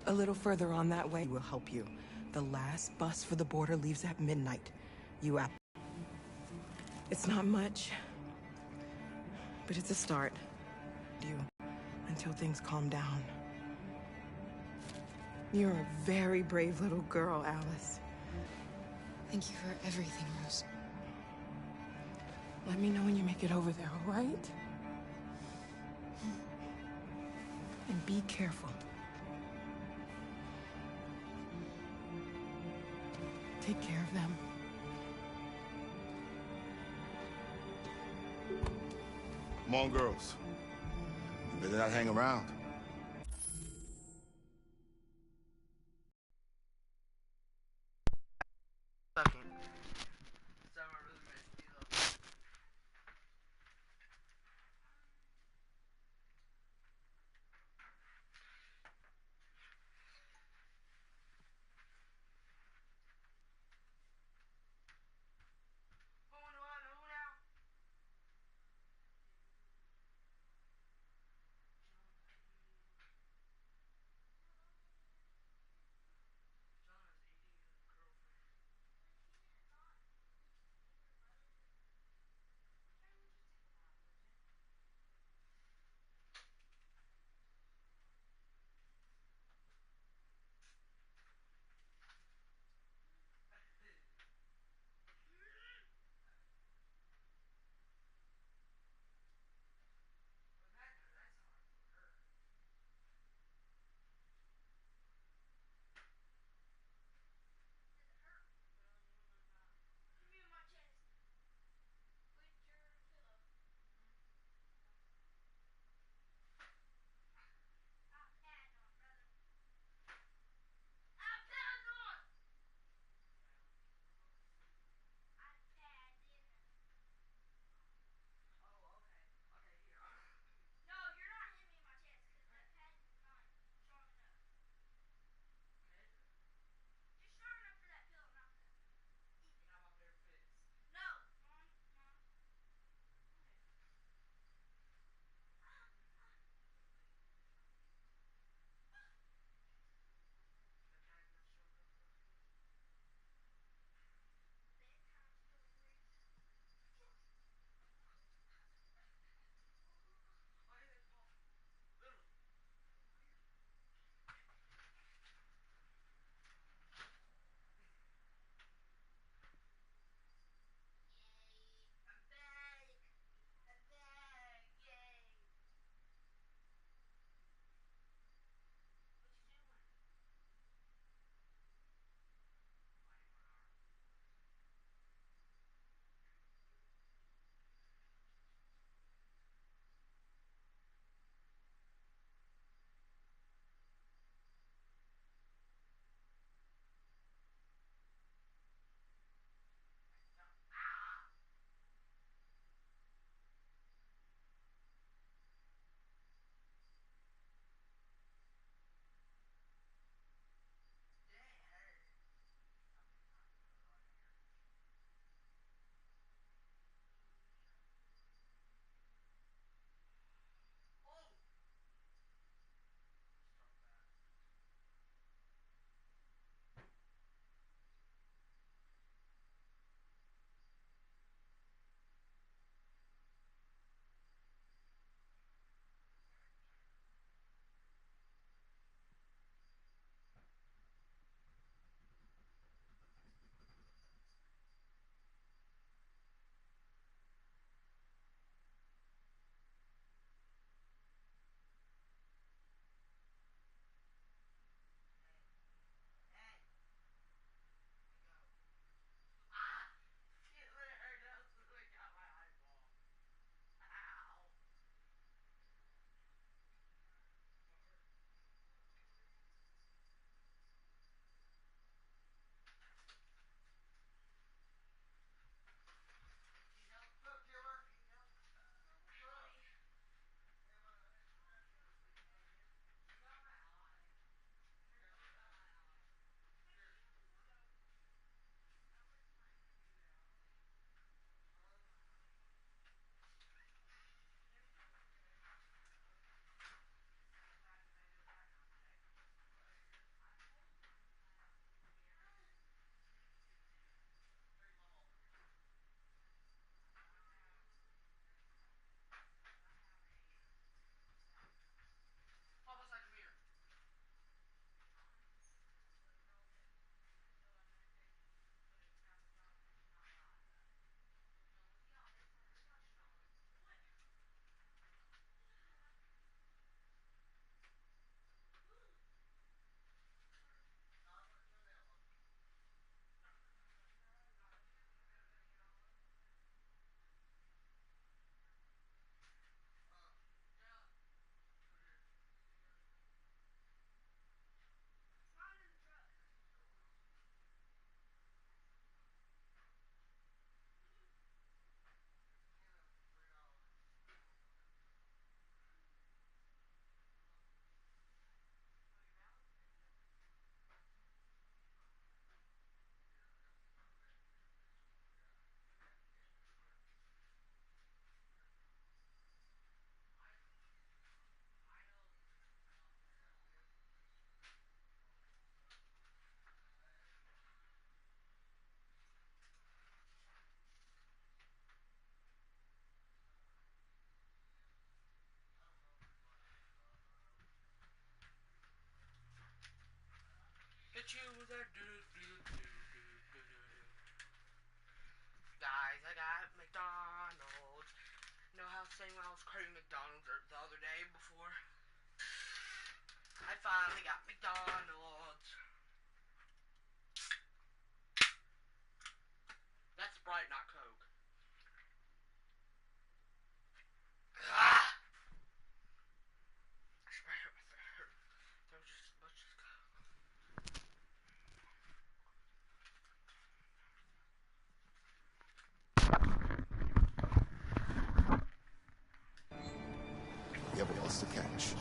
A little further on that way will help you. The last bus for the border leaves at midnight. It's not much, but it's a start. Until things calm down. You're a very brave little girl, Alice. Thank you for everything, Rose. Let me know when you make it over there, all right? And be careful. Take care of them. Come on, girls. You better not hang around. choose a Guys, I got McDonald's. You know how saying when I was craving McDonald's the other day before? I finally got McDonald's. That's Sprite, not Coke. Ah! Sprite hurt my throat. There was just as much as Coke. You have a bus to catch.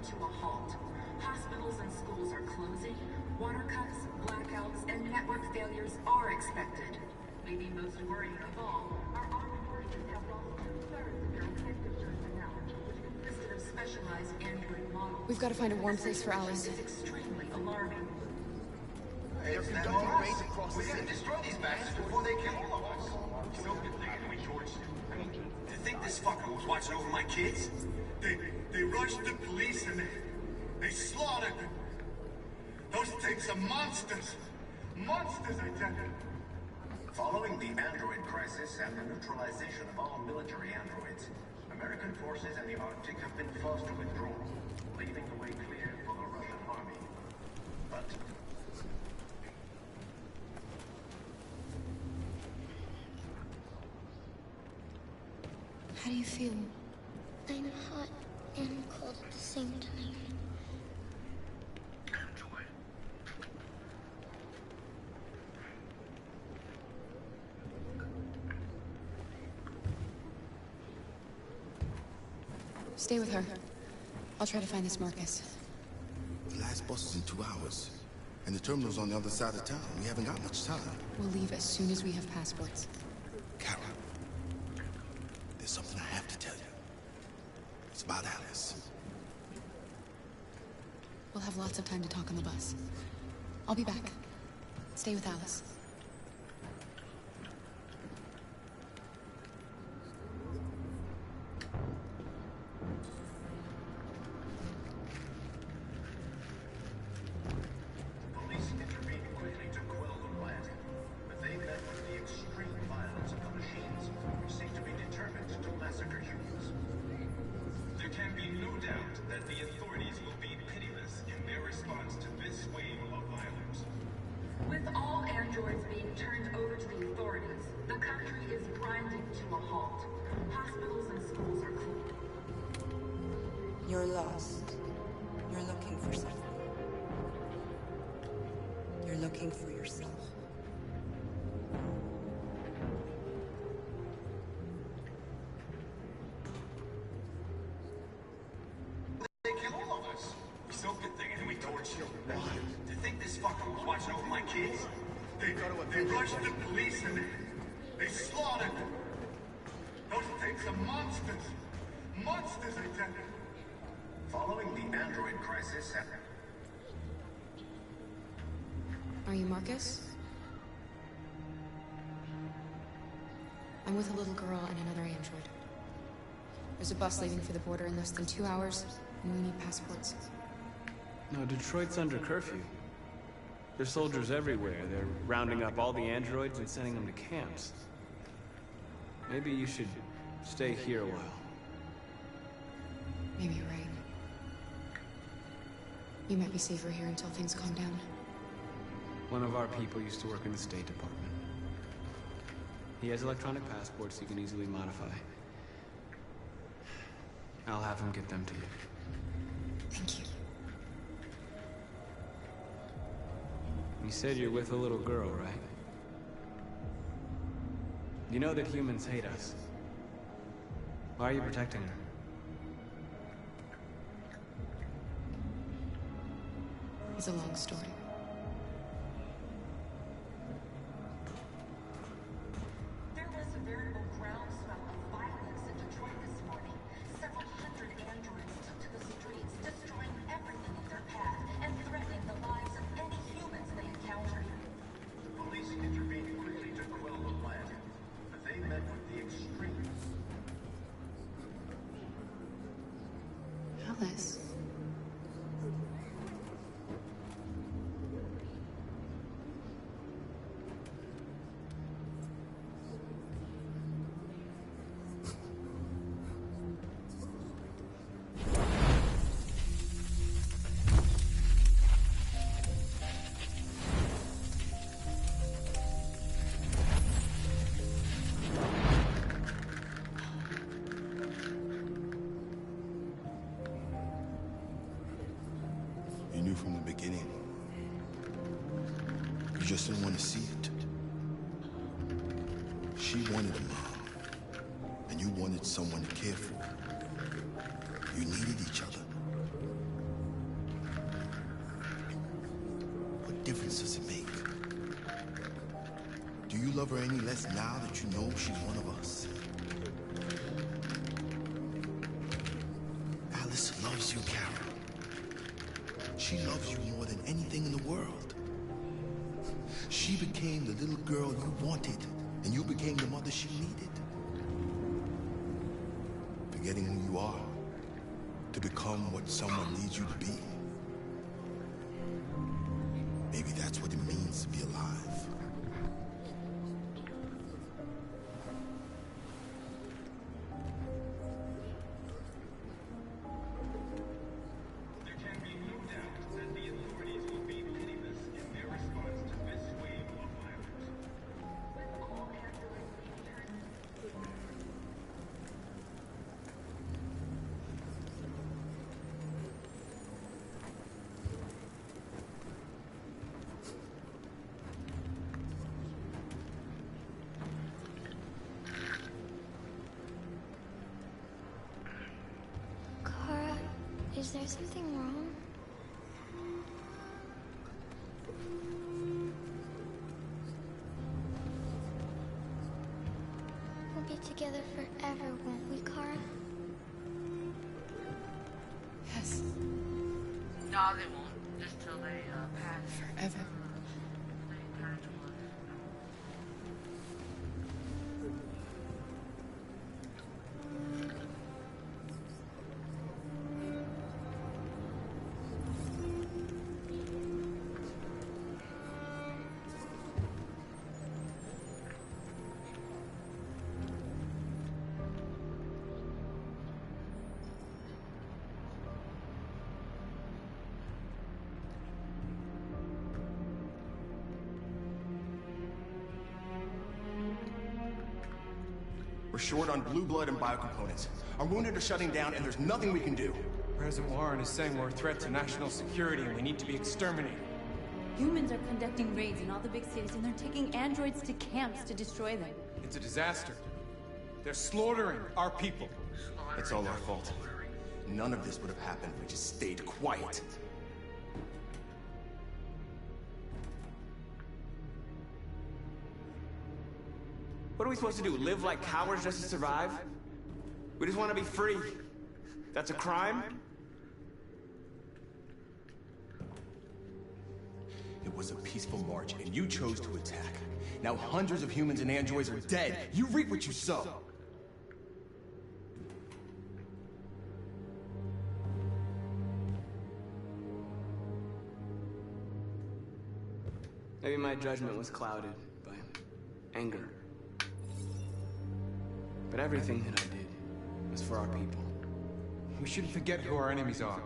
To a halt. Hospitals and schools are closing, water cuts, blackouts, and network failures are expected. Maybe most worrying of all, our armed forces have lost 2/3 of their effective personnel, which consisted of specialized Android models. We've got to find a warm place for Alice. This is extremely alarming. Hey, is that all right? We gotta destroy these bastards before they kill all of us. So good thing we torched him. To think this fucker was watching over my kids? They rushed the police and they slaughtered them. Those things are monsters. Monsters, I tell you. Following the android crisis and the neutralization of all military androids, American forces in the Arctic have been forced to withdraw, leaving the way clear for the Russian army. But How do you feel? I'm hot and cold at the same time. Stay with her. I'll try to find this Marcus. The last bus is in 2 hours. And the terminal's on the other side of town. We haven't got much time. We'll leave as soon as we have passports. Kara, there's something I have to tell you. It's about Alice. We'll have lots of time to talk on the bus. I'll be back. Stay with Alice. police intervened quickly to quell the riot, but they met with the extreme violence of the machines, which seem to be determined to massacre humans. There can be no doubt that the authorities will be pitiless in their response to this wave of violence. With all androids being turned over to the authorities, the country is grinding to a halt. Hospitals and schools are closed. You're lost. You're looking for something. You're looking for yourself. They kill all of us. So good thing and we torched him. To think this fucker was watching over my kids? They rushed the police and they slaughtered them. Those things are monsters. Monsters, I tell you. Following the android crisis and Are you Marcus? I'm with a little girl and another android. There's a bus leaving for the border in less than 2 hours, and we need passports. No, Detroit's under curfew. There's soldiers everywhere. They're rounding up all the androids and sending them to camps. Maybe you should stay here a while. Maybe you're right. You might be safer here until things calm down. One of our people used to work in the State Department. He has electronic passports you can easily modify. I'll have him get them to you. Thank you. You said you're with a little girl, right? You know that humans hate us. Why are you protecting her? It's a long story. There was a veritable groundswell of violence in Detroit this morning. Several hundred androids took to the streets, destroying everything in their path and threatening the lives of any humans they encountered. Police intervened quickly to quell the plan, but they met with the extremes. Alice. You knew from the beginning. You just didn't want to see it. She wanted a mom, and you wanted someone to care for. You needed each other. What difference does it make? Do you love her any less now that you know she's one of us? Alice loves you, Carol. She loves you more than anything in the world. She became the little girl you wanted, and you became the mother she needed. Forgetting who you are to become what someone needs you to be. Maybe that's what it means to be alive. There can be no doubt that the authorities will be pitiless in their response to this wave of violence. With all androids being turned Kara, is there something wrong? We'll be together forever, won't we, Kara? Yes. Nah, they won't. Just till they pass. Forever. They turn into us. We're short on blue blood and biocomponents. Our wounded are shutting down, and there's nothing we can do. President Warren is saying we're a threat to national security and we need to be exterminated. Humans are conducting raids in all the big cities, and they're taking androids to camps to destroy them. It's a disaster. They're slaughtering our people. It's all our fault. None of this would have happened if we just stayed quiet. What are we supposed to do? Live like cowards just to survive? We just want to be free. That's a crime? It was a peaceful march, and you chose to attack. Now hundreds of humans and androids are dead. You reap what you sow. Maybe my judgment was clouded by anger. But everything that I did was for our people. We shouldn't forget who our enemies are.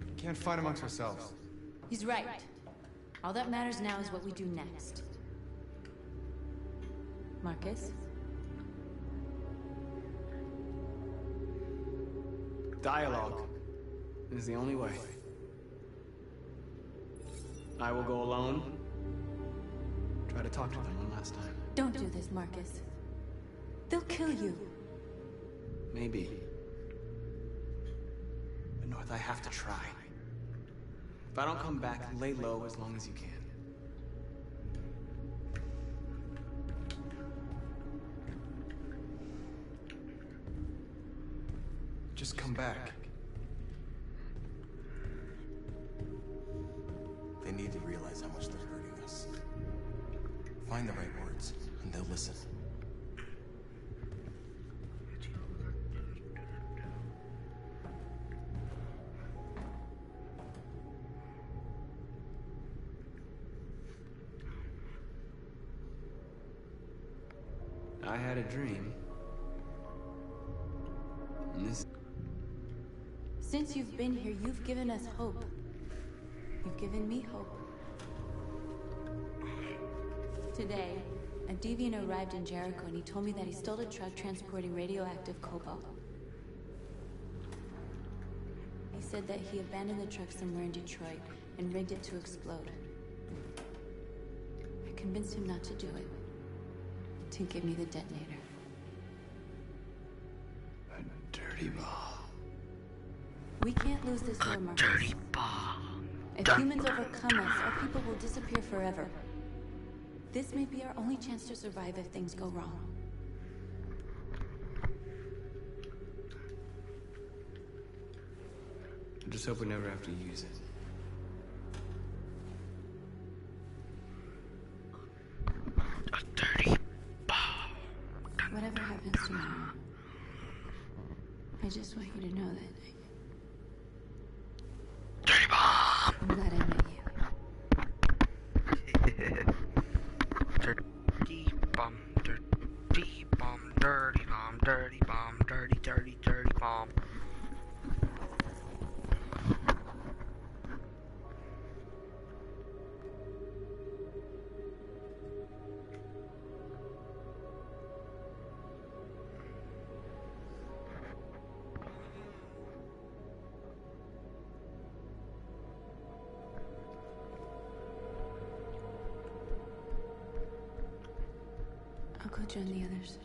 We can't fight amongst ourselves. He's right. All that matters now is what we do next. Marcus? Dialogue is the only way. I will go alone. Try to talk to them one last time. Don't do this, Marcus. They'll kill you. Maybe. But North, I have to try. If I don't come back, lay low as long as you can. Just come back. They need to realize how much they're hurting us. Find the right words, and they'll listen. I had a dream. And this... Since you've been here, you've given us hope. You've given me hope. Today, a deviant arrived in Jericho and he told me that he stole a truck transporting radioactive cobalt. He said that he abandoned the truck somewhere in Detroit and rigged it to explode. I convinced him not to do it, to give me the detonator. A dirty ball. We can't lose this war, Marcus. Dirty bomb. If humans overcome us, our people will disappear forever. This may be our only chance to survive if things go wrong. I just hope we never have to use it. A dirty bomb. Whatever happens tomorrow, I just want you to know that dirty bomb. I'm glad I met you. Dirty bomb, dirty bomb, dirty bomb, dirty bomb, dirty, dirty, dirty bomb. I'll go join the others.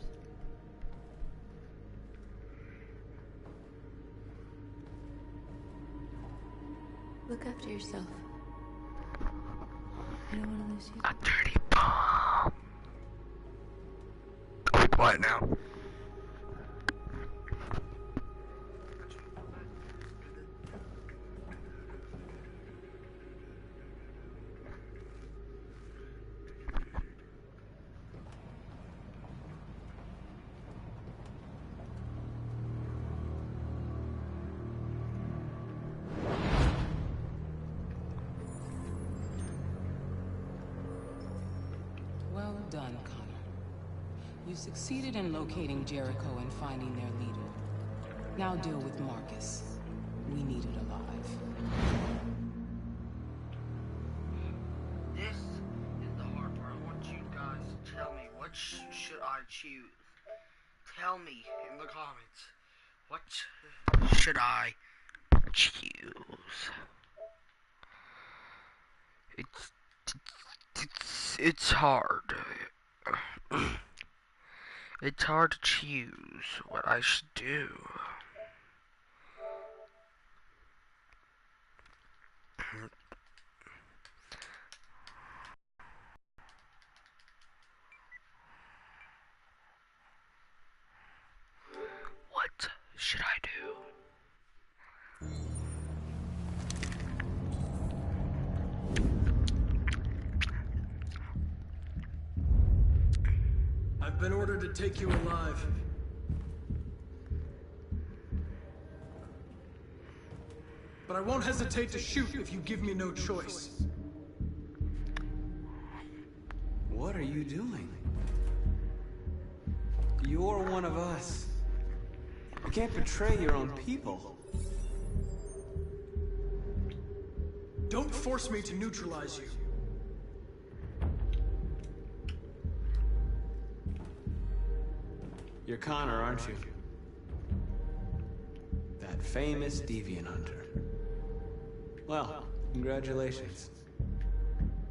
Look after yourself. I don't want to lose you. A dirty bomb. Oh, quiet now. Well done, Connor. You succeeded in locating Jericho and finding their leader. Now deal with Marcus. We need it alive. This is the hard part. I want you guys to tell me, what should I choose? Tell me in the comments, what should I choose? It's hard. It's hard to choose what I should do. What should I do? I've been ordered to take you alive. But I won't hesitate to shoot if you give me no choice. What are you doing? You're one of us. You can't betray your own people. Don't force me to neutralize you. You're Connor, aren't you? That famous deviant hunter. Well, congratulations.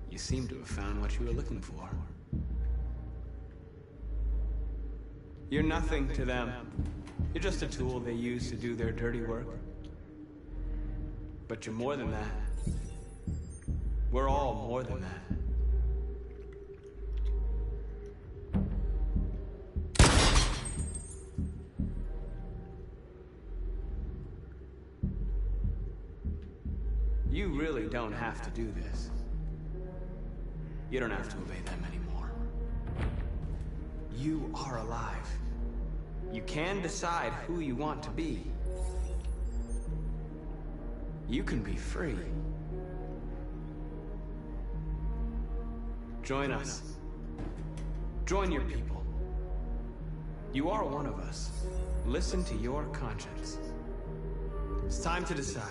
You seem to have found what you were looking for. You're nothing to them. You're just a tool they use to do their dirty work. But you're more than that. We're all more than that. You really don't have to do this. You don't have to obey them anymore. You are alive. You can decide who you want to be. You can be free. Join us. Join your people. You are one of us. Listen to your conscience. It's time to decide.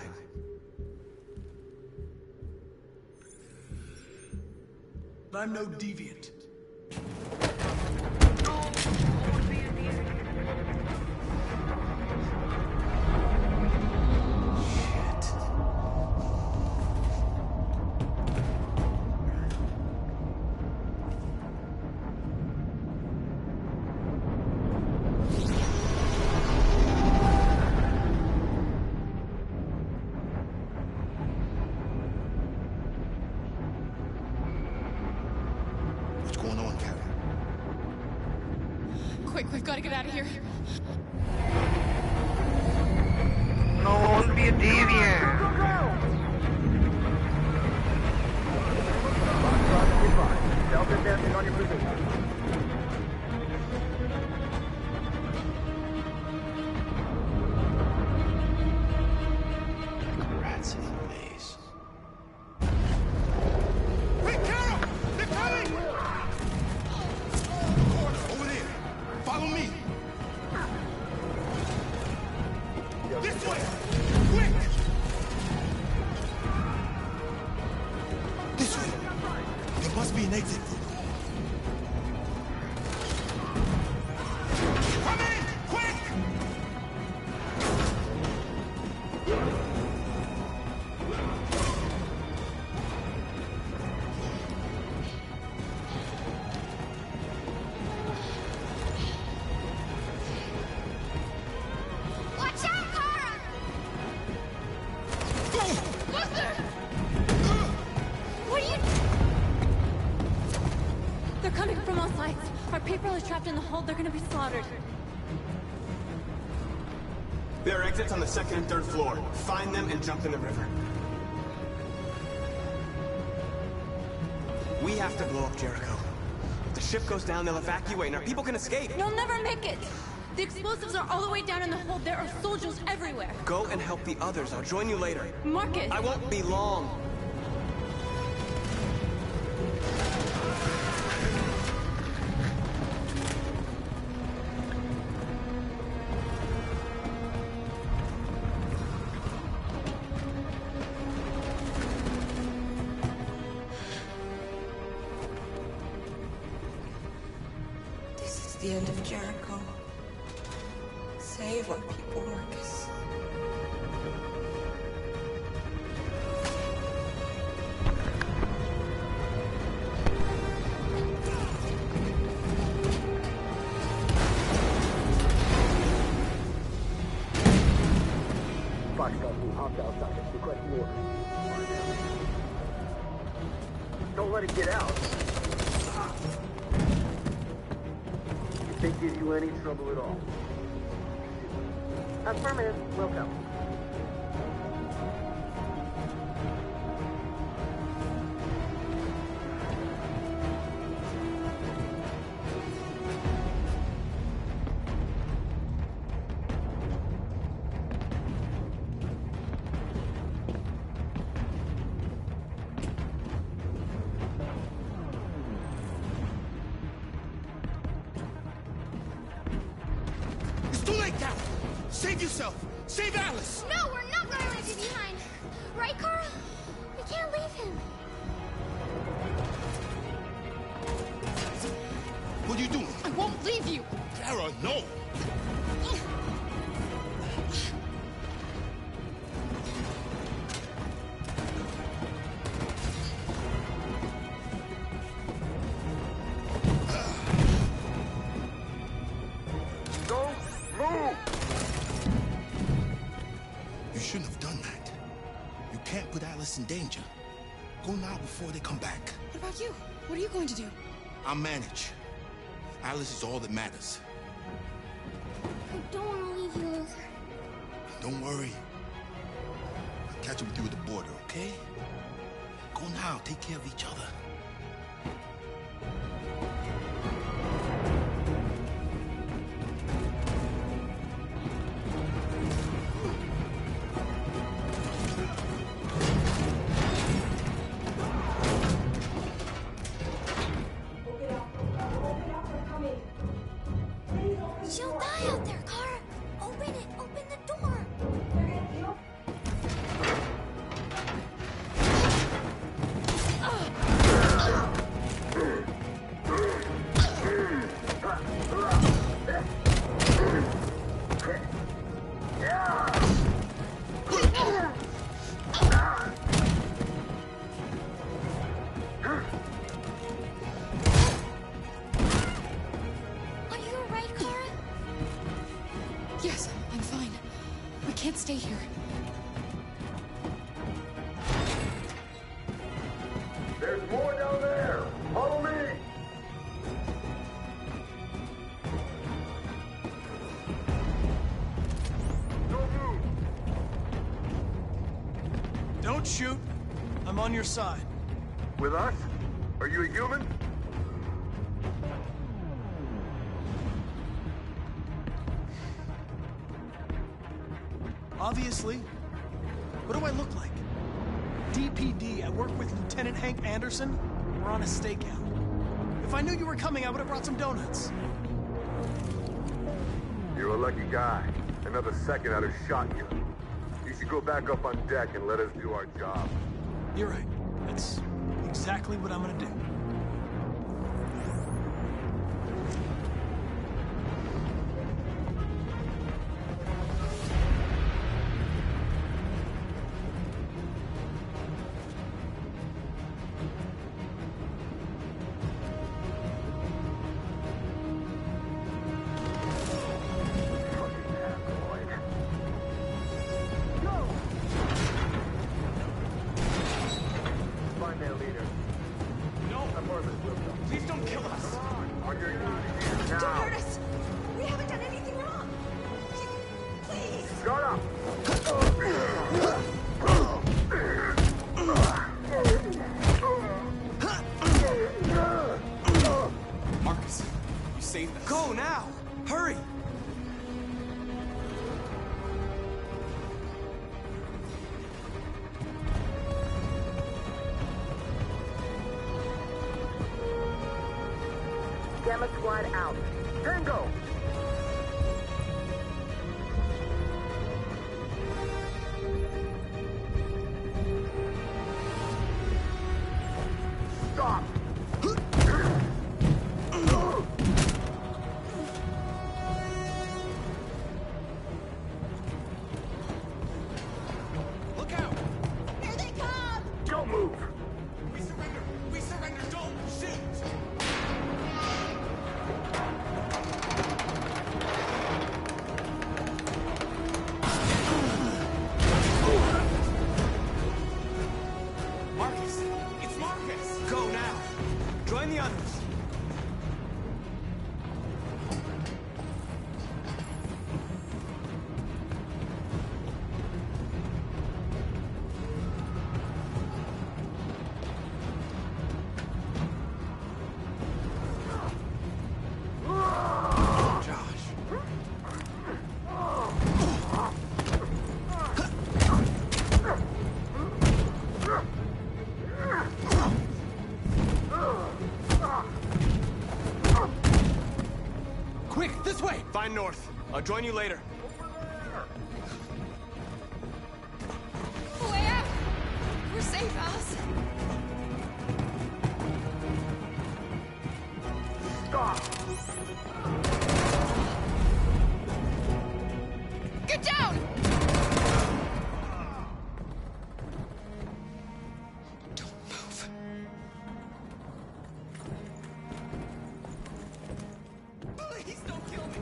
I'm no deviant. We've got to get out of here. No, don't be a deviant. Delta dancing on your position. Rats in the maze. Hey, Carol! They're coming! Over there! Follow me! This way! Quick! This way! There must be an exit. Come in! Quick! Watch out, Kara! Luther! What are you... They're coming from all sides. Our people are trapped in the hold. They're gonna be slaughtered. There are exits on the second and third floor. Find them and jump in the river. We have to blow up Jericho. If the ship goes down, they'll evacuate and our people can escape. You'll never make it! The explosives are all the way down in the hold. There are soldiers everywhere. Go and help the others. I'll join you later. Marcus! I won't be long. This is the end of Jericho. Save our people, Marcus. Foxtrot 2, hopped outside. Request orders. Don't let it get out. If they give you any trouble at all. Affirmative. Welcome. It's too late now! Save yourself! Save Alice! No, we're not going to leave you behind! Right, Kara? We can't leave him. What are you doing? I won't leave you! Kara, no! Don't move! You shouldn't have done that. You can't put Alice in danger. Go now before they come back. What about you? What are you going to do? I'll manage. Alice is all that matters. I don't want to leave you, Luther. Don't worry. I'll catch up with you at the border, okay? Go now. Take care of each other. She'll die out there, Kara. Open it. Open the door. Are you alright, Kara? Yes, I'm fine. We can't stay here. There's more down there! Follow me! Don't move! Don't shoot. I'm on your side. With us? Are you a human? Obviously. What do I look like? DPD, I work with Lieutenant Hank Anderson. We're on a stakeout. If I knew you were coming, I would have brought some donuts. You're a lucky guy. Another second I'd have shot you. You should go back up on deck and let us do our job. You're right. That's exactly what I'm gonna do. Find their leader. No! Please don't kill us! On your knees here, now. Don't hurt us! We haven't done anything wrong! Please! Shut up! Marcus, you saved us. Go now! Hurry! Gamma Squad out. Tango! Stop! Look out! Here they come! Don't move! We surrender! We surrender! Don't shoot! This way! Find north. I'll join you later. Way out! We're safe, Alice. Stop! Get down! Don't move. Please don't kill me.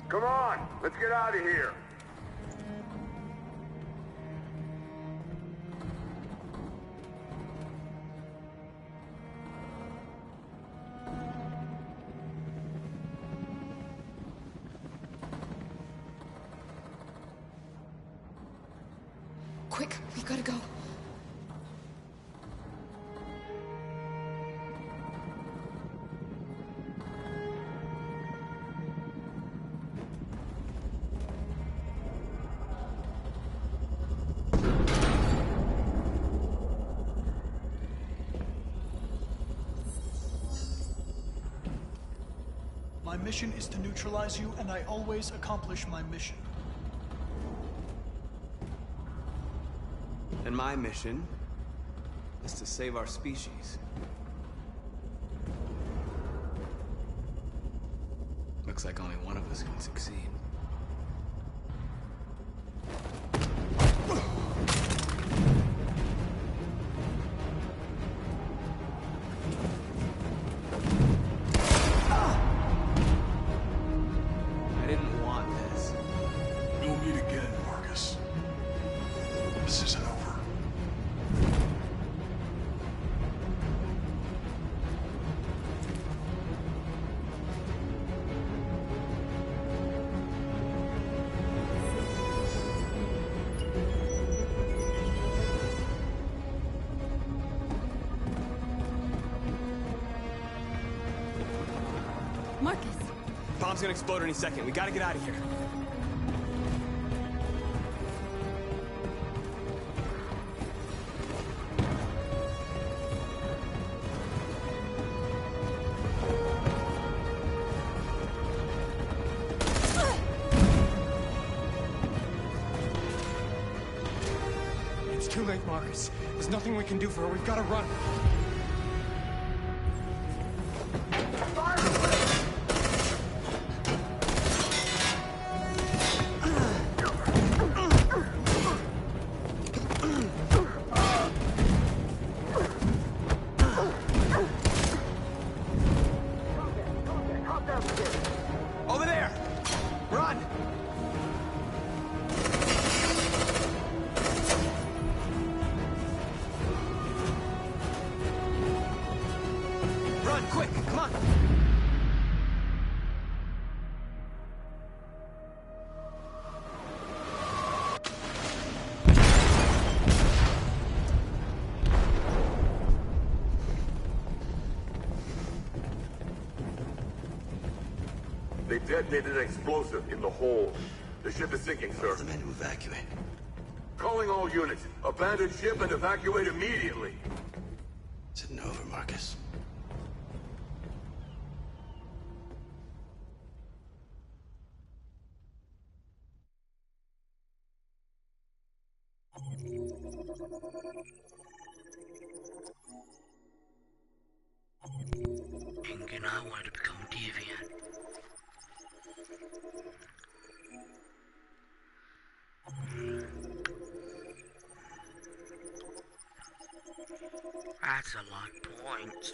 Come on, let's get out of here. Quick, we gotta go. My mission is to neutralize you, and I always accomplish my mission. And my mission is to save our species. Looks like only one of us can succeed. I didn't want this. We'll meet again, Marcus. This isn't over. Marcus! Bomb's gonna explode any second. We gotta get out of here. It's too late, Marcus. There's nothing we can do for her. We've got to run. Over there! Run! Run, quick! Come on! They detonated an explosive in the hold. The ship is sinking, sir. The men to evacuate. Calling all units. Abandon ship and evacuate immediately. Is it over, Marcus? Ink and I wanted to become deviant. That's a lot of points.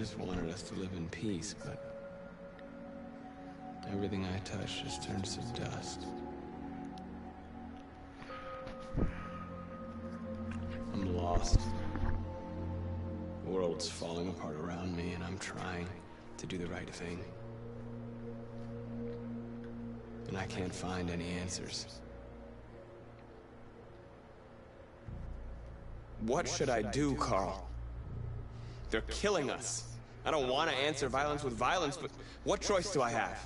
just wanted us to live in peace, but everything I touch just turns to dust. I'm lost. The world's falling apart around me, and I'm trying to do the right thing. And I can't find any answers. What should I do, Carl? They're killing us. I don't want to answer violence with violence, but what choice do I have?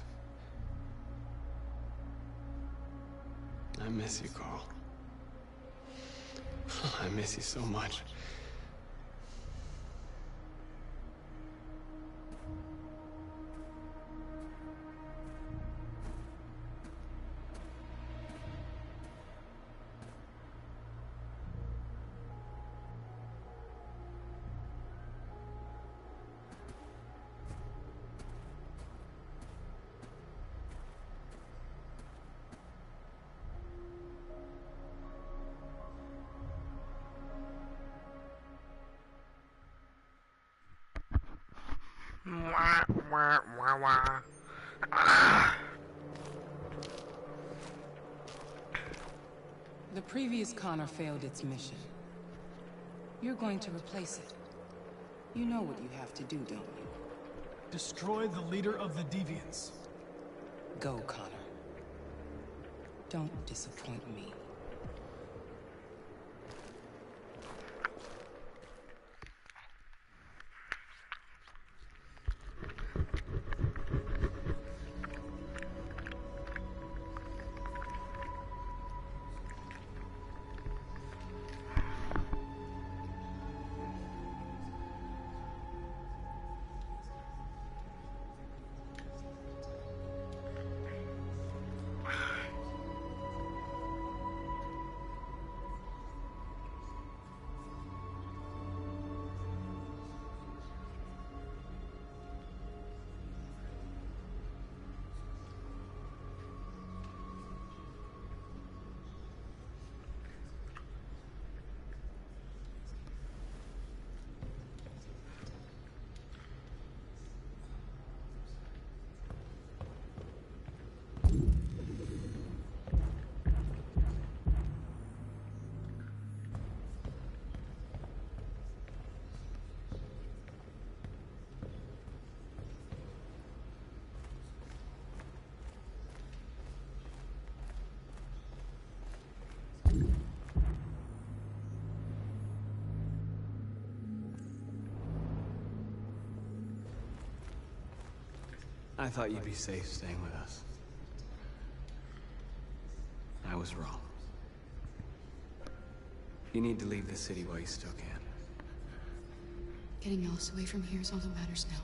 I miss you, Carl. I miss you so much. The previous Connor failed its mission. You're going to replace it. You know what you have to do, don't you? Destroy the leader of the Deviants. Go, Connor. Don't disappoint me. I thought you'd be safe staying with us. I was wrong. You need to leave the city while you still can. Getting Alice away from here is all that matters now.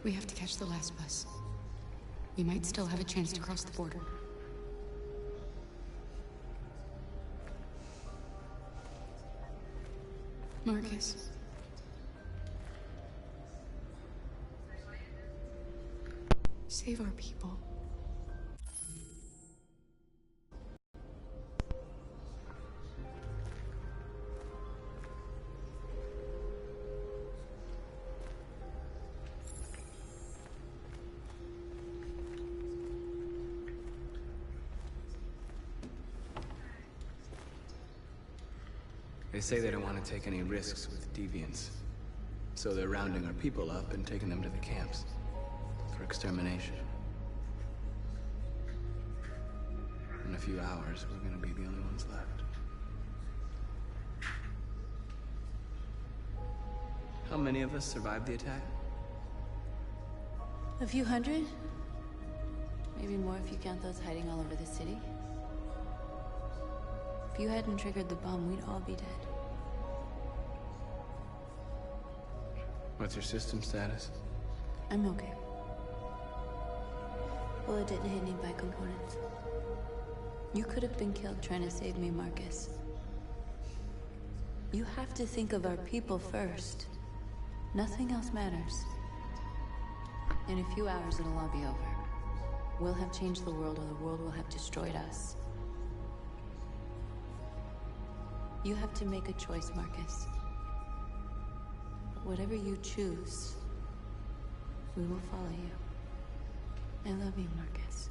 We have to catch the last bus. We might still have a chance to cross the border. Marcus. Save our people. They say they don't want to take any risks with deviants. So they're rounding our people up and taking them to the camps. For extermination. In a few hours, we're gonna be the only ones left. How many of us survived the attack? A few hundred? Maybe more if you count those hiding all over the city. If you hadn't triggered the bomb, we'd all be dead. What's your system status? I'm okay. Bullet didn't hit any by components. You could have been killed trying to save me, Marcus. You have to think of our people first. Nothing else matters. In a few hours, it'll all be over. We'll have changed the world, or the world will have destroyed us. You have to make a choice, Marcus. Whatever you choose, we will follow you. I love you, Marcus.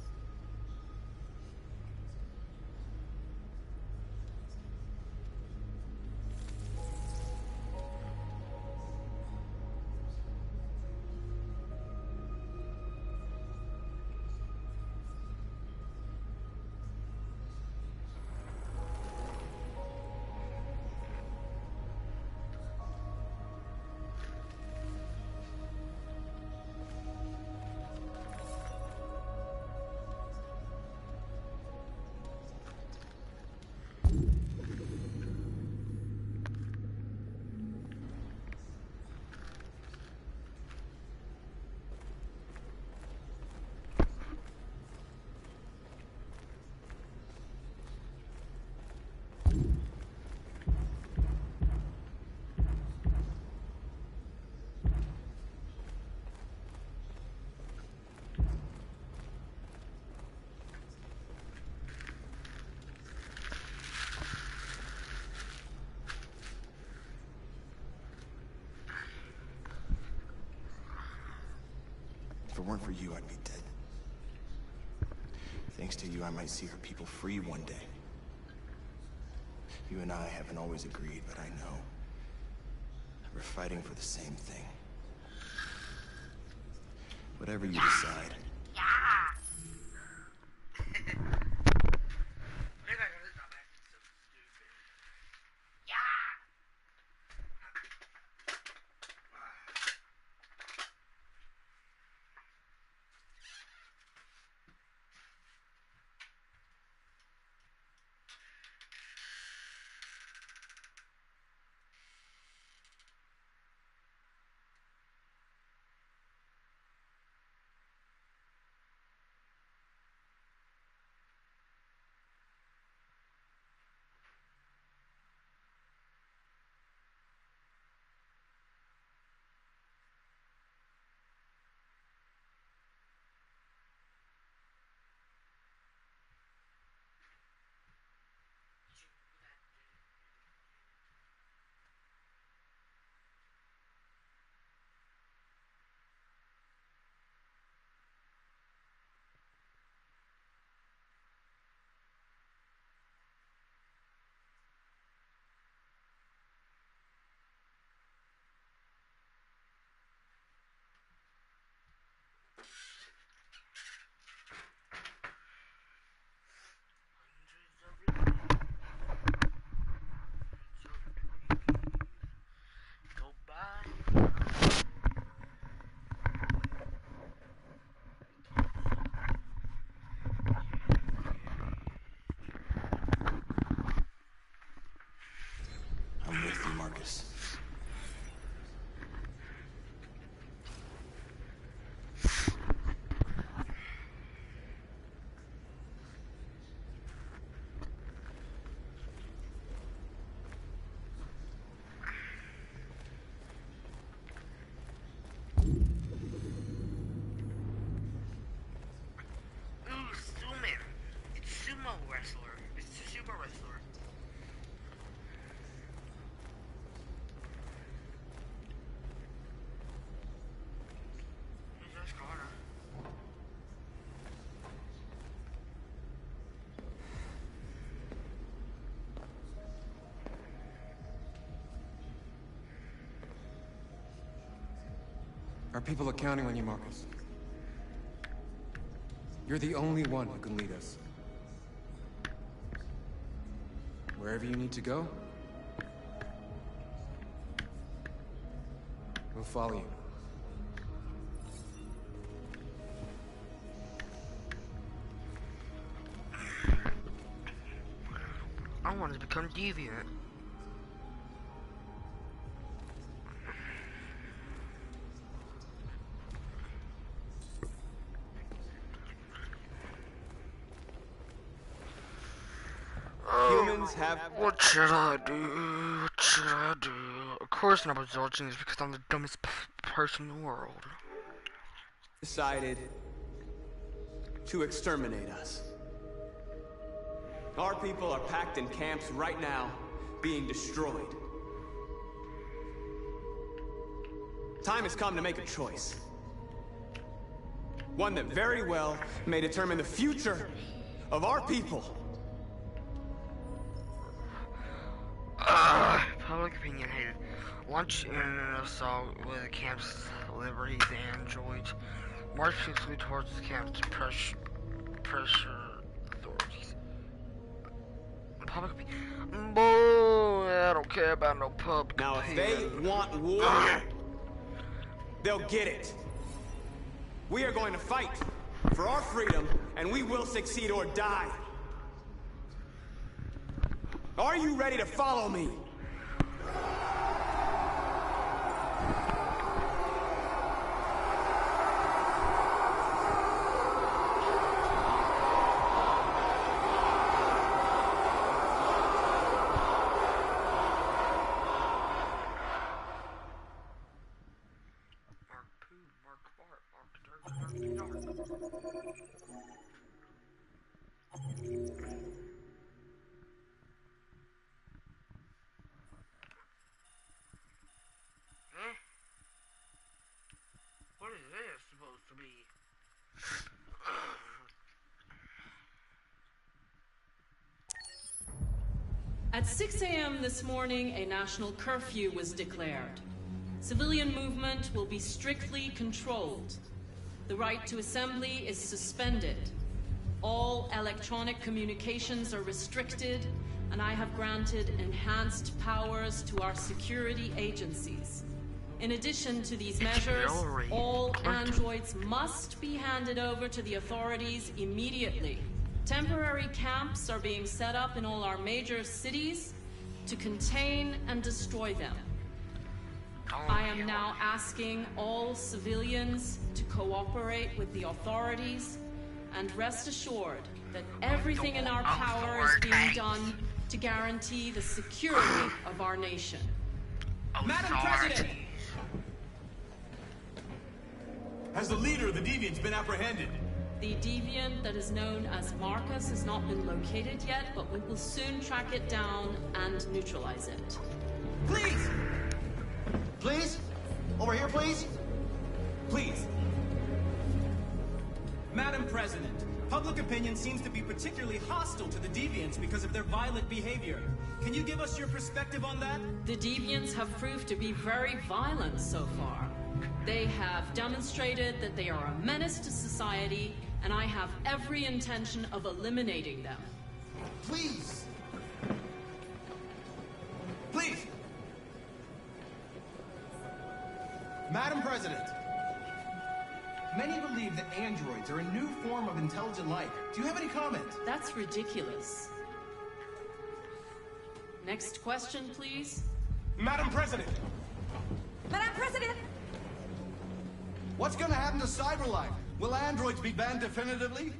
If it weren't for you, I'd be dead. Thanks to you, I might see our people free one day. You and I haven't always agreed, but I know we're fighting for the same thing. Whatever you decide. I'm with you, Marcus. Our people are counting on you, Marcus. You're the only one who can lead us. Wherever you need to go, we'll follow you. I want to become deviant. What should I do? What should I do? Of course nobody's watching this because I'm the dumbest person in the world. Decided to exterminate us. Our people are packed in camps right now, being destroyed. Time has come to make a choice. One that very well may determine the future of our people. Public opinion hated. Launch in an assault with the camp's liberties androids. March quickly towards the camp to pressure authorities. Public opinion. Boy, I don't care about no public Now, if opinion. they want war, they'll get it. We are going to fight for our freedom, and we will succeed or die. Are you ready to follow me? What is this supposed to be? At 6 a.m. this morning, a national curfew was declared. Civilian movement will be strictly controlled. The right to assembly is suspended. All electronic communications are restricted, and I have granted enhanced powers to our security agencies. In addition to these measures, all androids must be handed over to the authorities immediately. Temporary camps are being set up in all our major cities to contain and destroy them. I am now asking all civilians to cooperate with the authorities and rest assured that everything in our power is being done to guarantee the security of our nation. Madam President! Has the leader of the Deviants been apprehended? The deviant that is known as Marcus has not been located yet, but we will soon track it down and neutralize it. Please! Please? Over here, please? Please. Madam President, public opinion seems to be particularly hostile to the Deviants because of their violent behavior. Can you give us your perspective on that? The Deviants have proved to be very violent so far. They have demonstrated that they are a menace to society, and I have every intention of eliminating them. Please! Please! Madam President, many believe that androids are a new form of intelligent life. Do you have any comment? That's ridiculous. Next question, please. Madam President! Madam President! What's gonna happen to CyberLife? Will androids be banned definitively?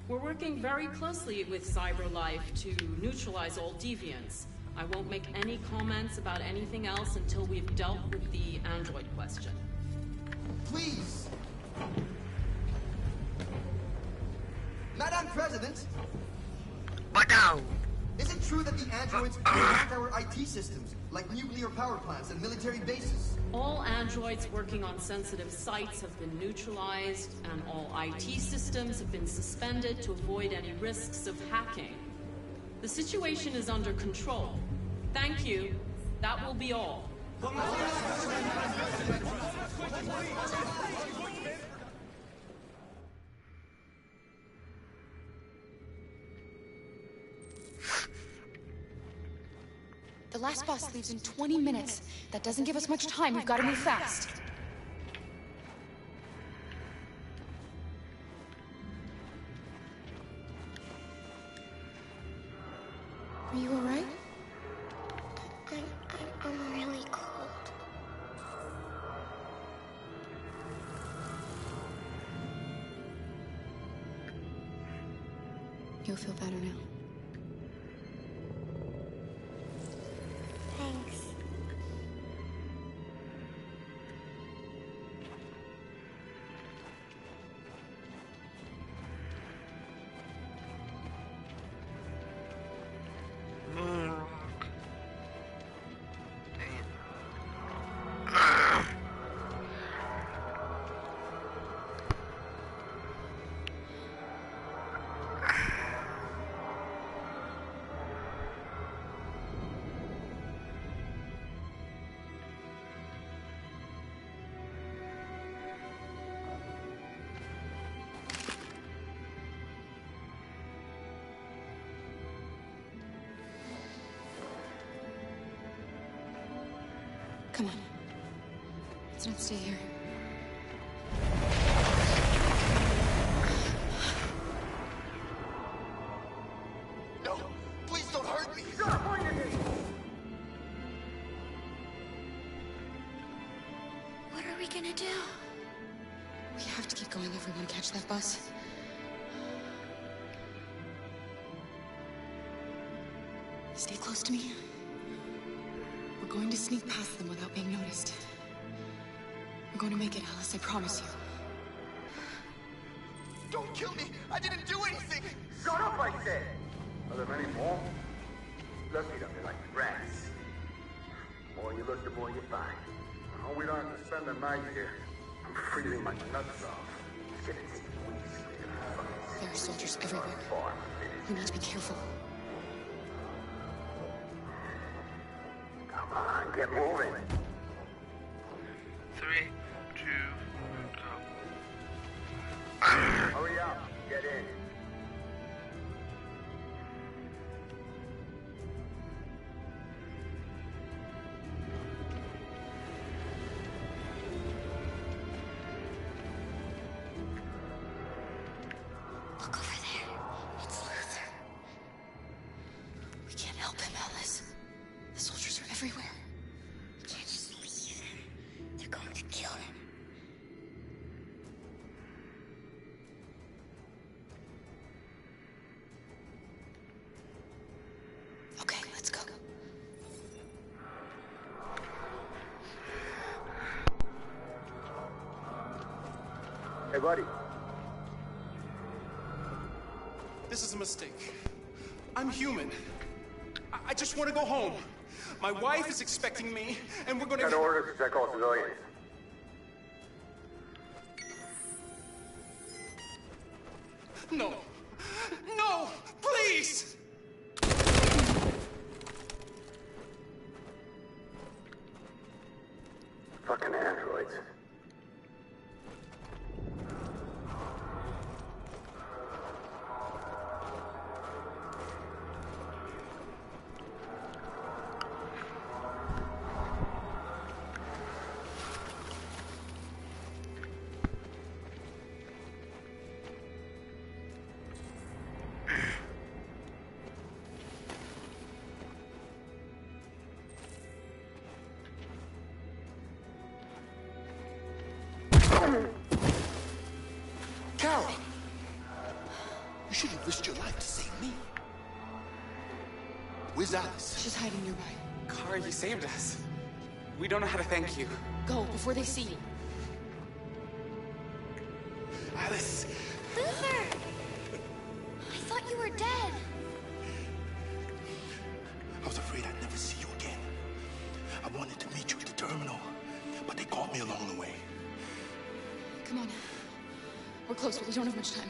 We're working very closely with CyberLife to neutralize all deviants. I won't make any comments about anything else until we've dealt with the android question. Please! Madam President! But no! Is it true that the androids attack our IT systems, like nuclear power plants and military bases? All androids working on sensitive sites have been neutralized, and all IT systems have been suspended to avoid any risks of hacking. The situation is under control. Thank you. That will be all. The last bus leaves in 20 minutes. That doesn't give us much time. We've got to move fast. Are you alright? I'm really cold. You'll feel better now. Thanks. Come on. Let's not stay here. No, please don't hurt me. What are we gonna do? We have to keep going if we want to catch that bus. Stay close to me. We're going to sneak past them without being noticed. We're going to make it, Alice, I promise you. Don't kill me. I didn't do anything. Shut up, I said! Are there many more? Lucky that they like rats. The more you look, the more you find. I hope we don't have to spend the night here. I'm freezing my nuts off. It's gonna take weeks to get a There are soldiers everywhere. We need to be careful. Come on, get moving. 3, 2, go. Hurry up, get in. Look over there. It's Luther. We can't help him, Alice. The soldiers are everywhere. We can't just leave him. They're going to kill him. Okay, let's go. Hey, buddy. This is a mistake. I'm human. I just want to go home. My wife is expecting me, and we're gonna... Got orders to check all civilians. No. No! Please! Fucking androids. Carol! You should have risked your life to save me. Where's Alice? She's hiding nearby. Kara, you saved us. We don't know how to thank you. Go, before they see you. Alice! Luther! I thought you were dead. I was afraid I'd never see you again. I wanted to meet you at the terminal, but they caught me along the way. Come on. We're close, but we don't have much time.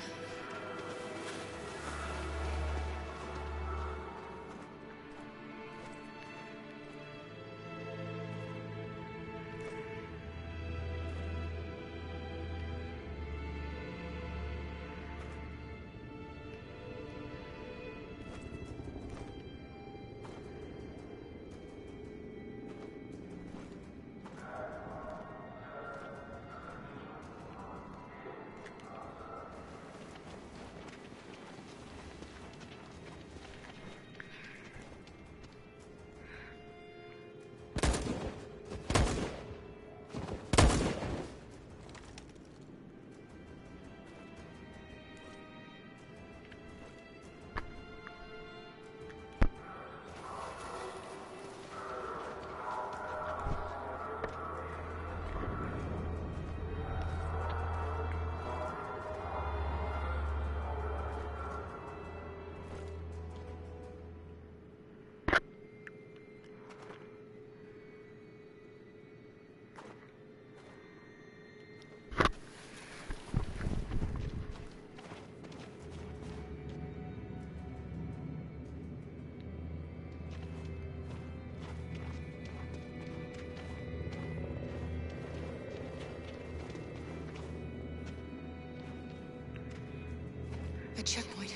A checkpoint.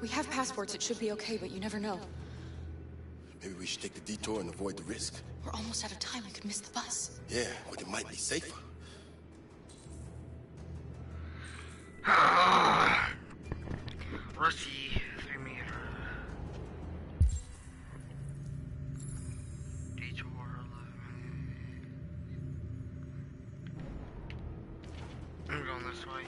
We have passports, it should be okay, but you never know. Maybe we should take the detour and avoid the risk. We're almost out of time. We could miss the bus. Yeah, but it might be safer. Rusty, 3 meter. Detour, 11 minutes. I'm going this way.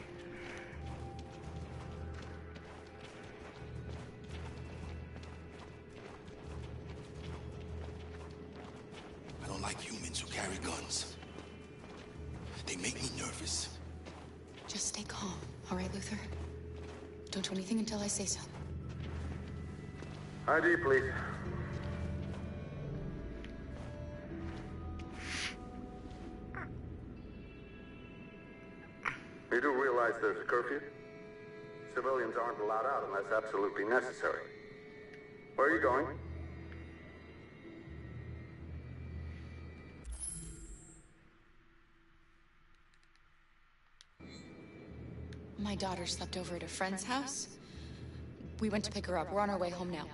I don't like humans who carry guns. They make me nervous. Just stay calm, all right, Luther? Don't do anything until I say so. ID, please. You do realize there's a curfew? Civilians aren't allowed out unless absolutely necessary. Where are you going? My daughter slept over at a friend's house. We went to pick her up. We're on our way home now.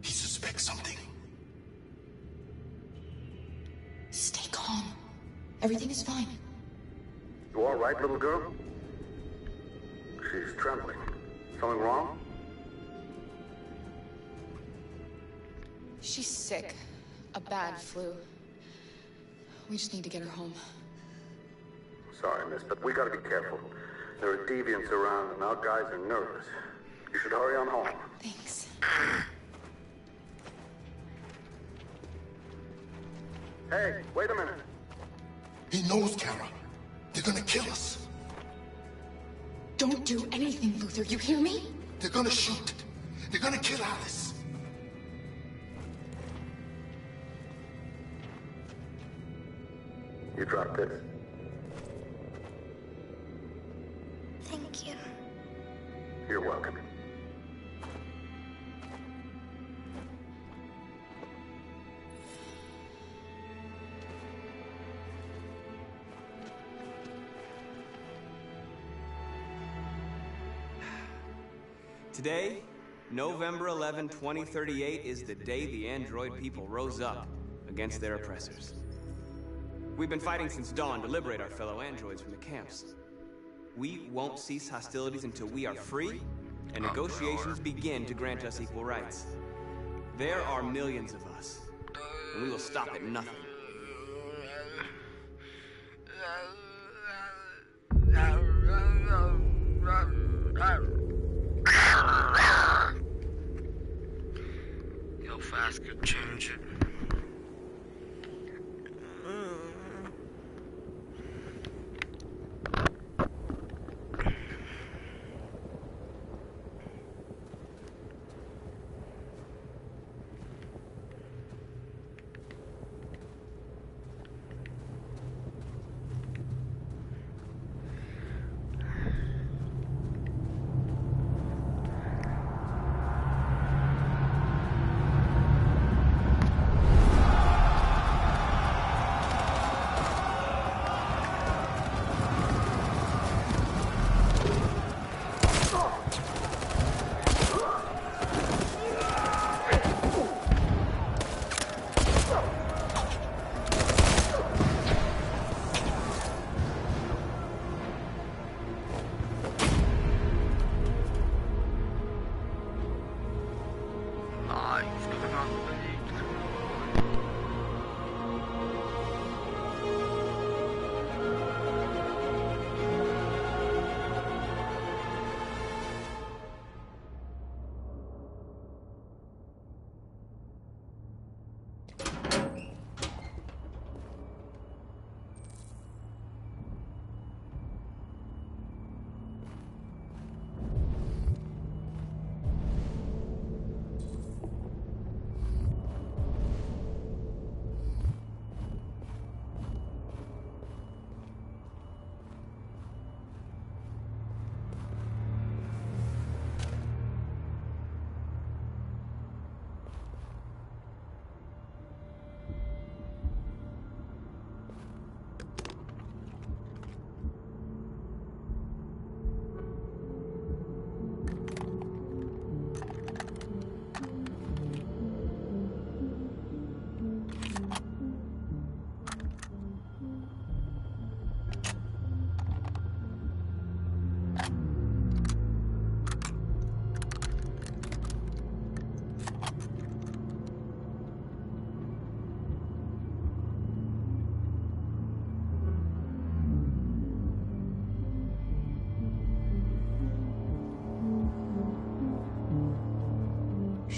He suspects something. Stay calm. Everything is fine. You all right, little girl? She's trembling. Something wrong? She's sick. A bad flu. We just need to get her home. Sorry, miss, but we gotta be careful. There are deviants around, and our guys are nervous. You should hurry on home. Thanks. Hey, wait a minute. He knows, Kara. They're gonna kill us. Don't do anything, Luther. You hear me? They're gonna shoot. They're gonna kill Alice. You dropped this. Thank you. You're welcome. Today, November 11, 2038, is the day the android people rose up against their oppressors. We've been fighting since dawn to liberate our fellow androids from the camps. We won't cease hostilities until we are free, and negotiations begin to grant us equal rights. There are millions of us, and we will stop at nothing. How fast could change it?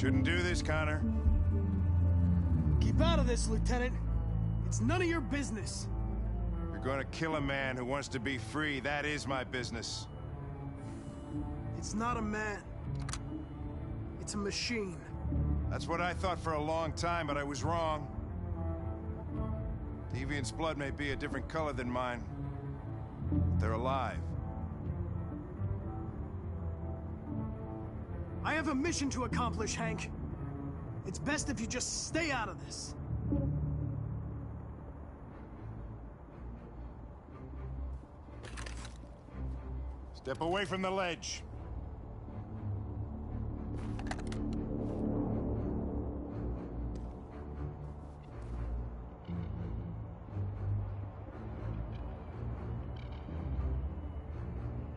Shouldn't do this, Connor. Keep out of this, Lieutenant. It's none of your business. You're gonna kill a man who wants to be free. That is my business. It's not a man. It's a machine. That's what I thought for a long time, but I was wrong. Deviant's blood may be a different color than mine. But they're alive. I have a mission to accomplish, Hank. It's best if you just stay out of this. Step away from the ledge.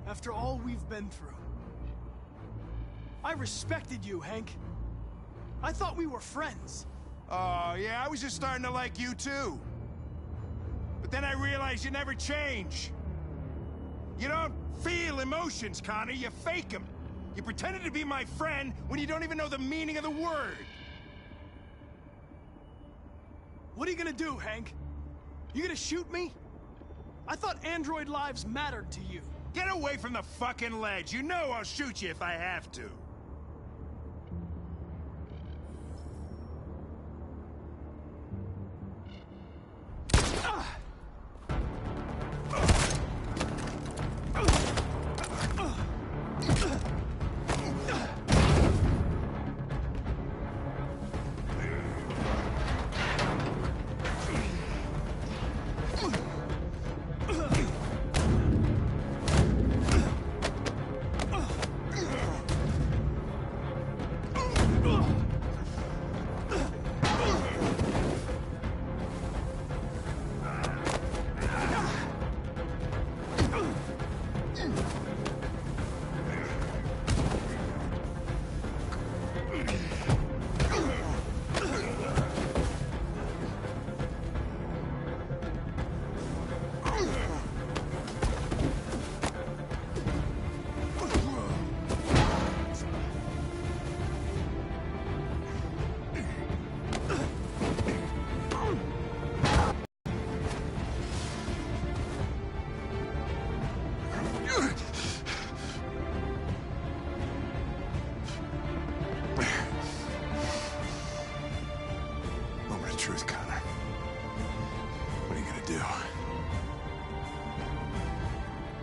After all we've been through, I respected you, Hank. I thought we were friends. Oh, yeah, I was just starting to like you, too. But then I realized you never change. You don't feel emotions, Connor. You fake them. You pretended to be my friend when you don't even know the meaning of the word. What are you gonna do, Hank? You gonna shoot me? I thought android lives mattered to you. Get away from the fucking ledge. You know I'll shoot you if I have to. Truth, Connor. What are you gonna do?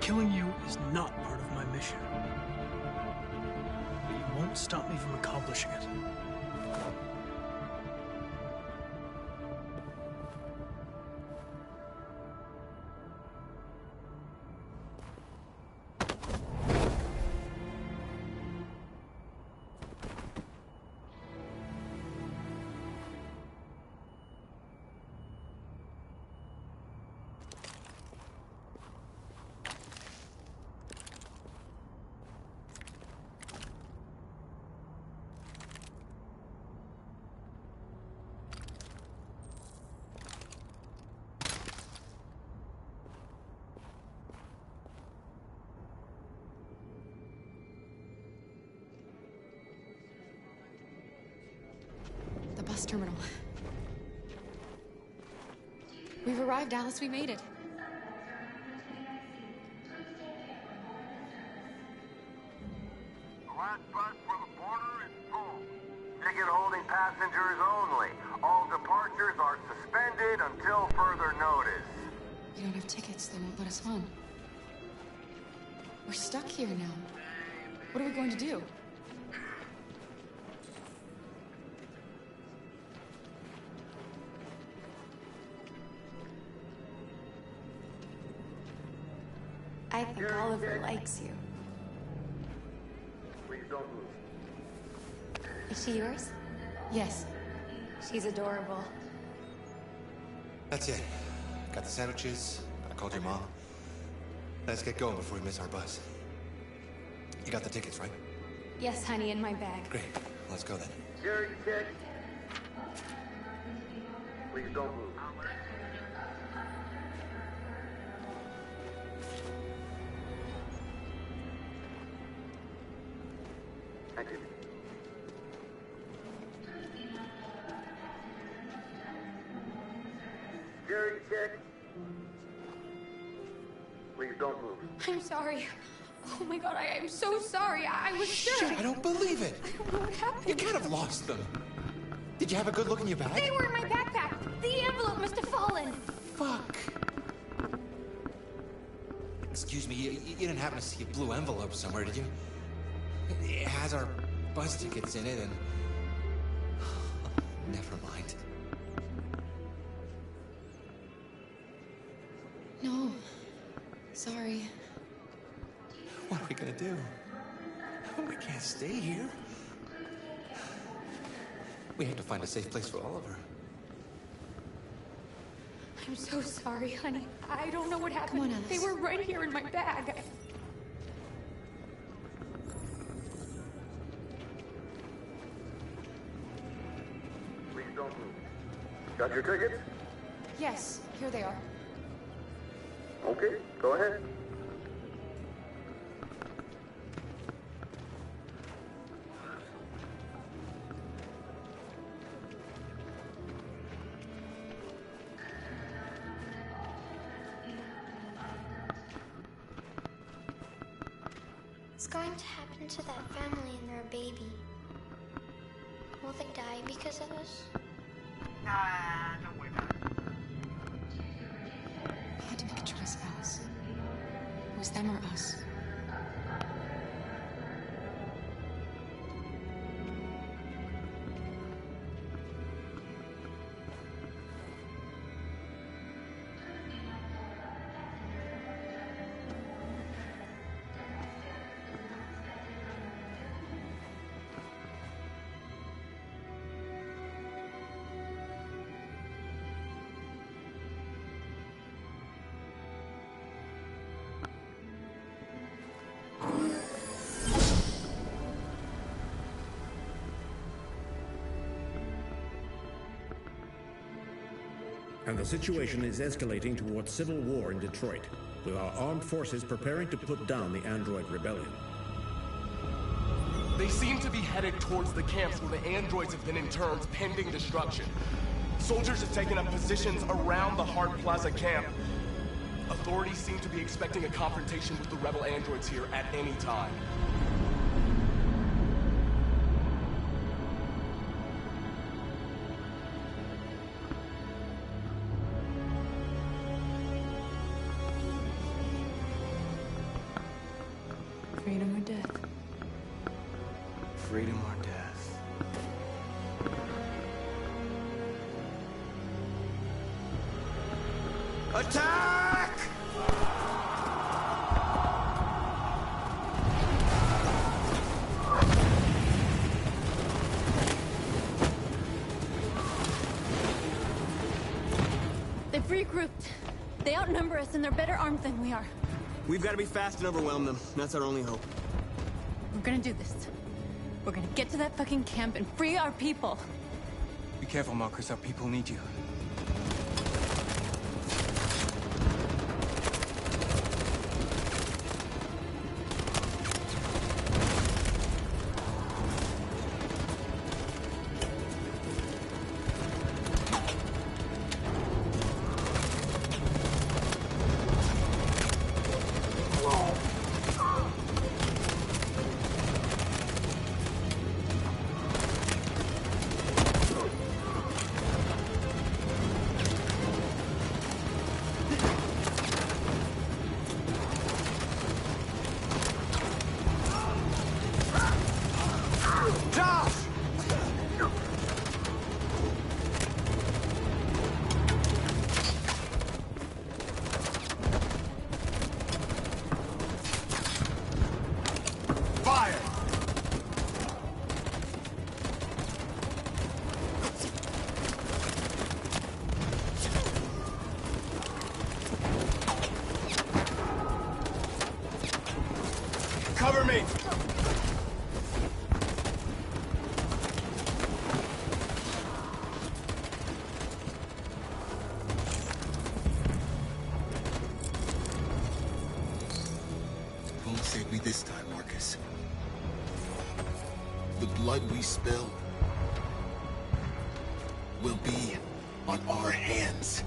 Killing you is not part of my mission. But you won't stop me from accomplishing it. The bus terminal. We've arrived, Alice. We made it. The last bus for the border is full. Ticket holding passengers only. All departures are suspended until further notice. We don't have tickets. They won't let us on. We're stuck here now. What are we going to do? I think Oliver likes you. Please don't move. Is she yours? Yes. She's adorable. That's it. Got the sandwiches. I called your mom. Let's get going before we miss our bus. You got the tickets, right? Yes, honey, in my bag. Great. Let's go then. Security check. Please don't move. Thank you. security check? Please don't move. I'm sorry. Oh my god, I am so sorry. I was sure. Shit, I don't believe it. I don't know what happened. You can't have lost them. Did you have a good look in your bag? They were in my backpack. The envelope must have fallen. Fuck. Excuse me, you didn't happen to see a blue envelope somewhere, did you? It has our bus tickets in it and... Never mind. No. Sorry. What are we gonna do? We can't stay here. We have to find a safe place for Oliver. I'm so sorry, honey. I don't know what happened. Come on, Alice. They were right here in my bag. Please don't move. Got your tickets? Yes, here they are. Okay, go ahead. What's going to happen to that family and their baby? Will they die because of us? Nah, don't worry about it. I had to make a choice, Alice. It was them or us. And the situation is escalating towards civil war in Detroit, with our armed forces preparing to put down the android rebellion. They seem to be headed towards the camps where the androids have been interned pending destruction. Soldiers have taken up positions around the Hart Plaza camp. Authorities seem to be expecting a confrontation with the rebel androids here at any time. Freedom or death? Freedom or death? Attack! They've regrouped. They outnumber us and they're better armed than we are. We've got to be fast and overwhelm them. That's our only hope. We're gonna do this. We're gonna get to that fucking camp and free our people. Be careful, Marcus. Our people need you. Cover me! You won't save me this time, Marcus. The blood we spill will be on our hands.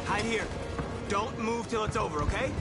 Hide here. Don't move till it's over, okay?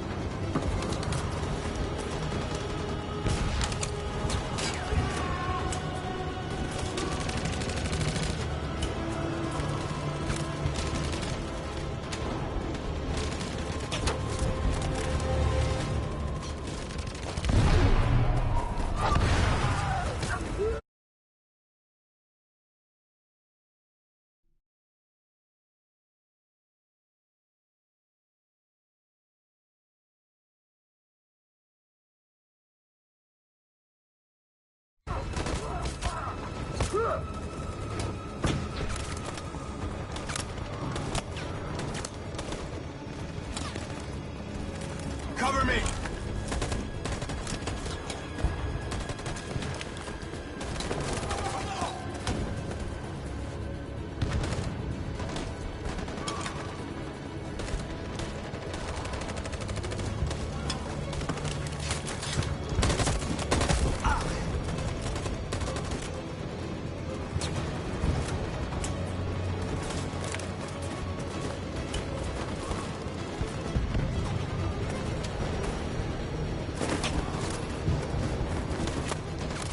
Cover me!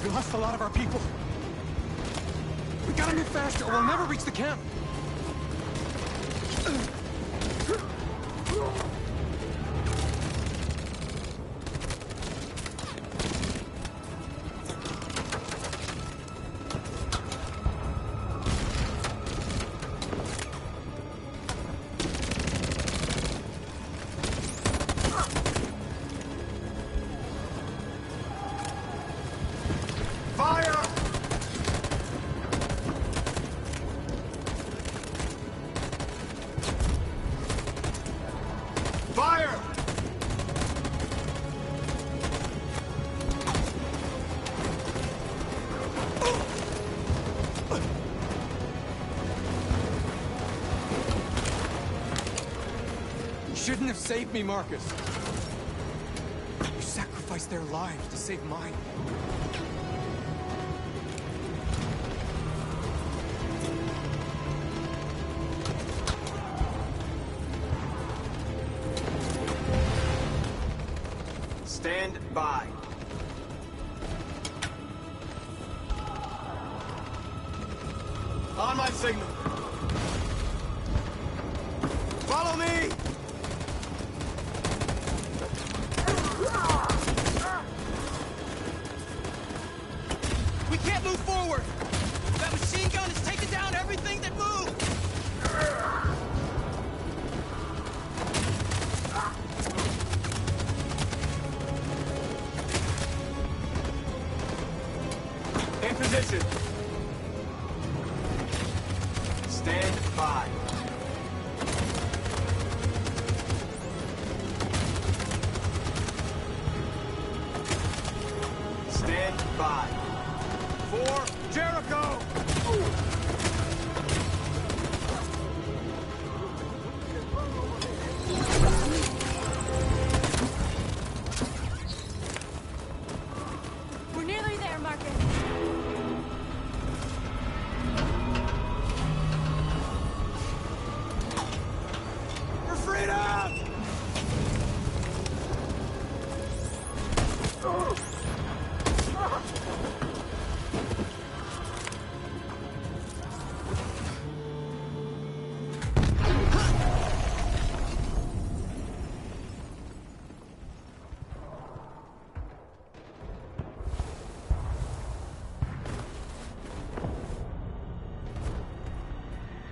We lost a lot of our people. We gotta move faster or we'll never reach the camp. Shouldn't have saved me, Marcus. You sacrificed their lives to save mine. Stand by. On my signal. Follow me! We can't move forward! That machine gun is taking down everything that moves! In position. Stand by. Stand by. For Jericho! We're nearly there, Marcus. For freedom!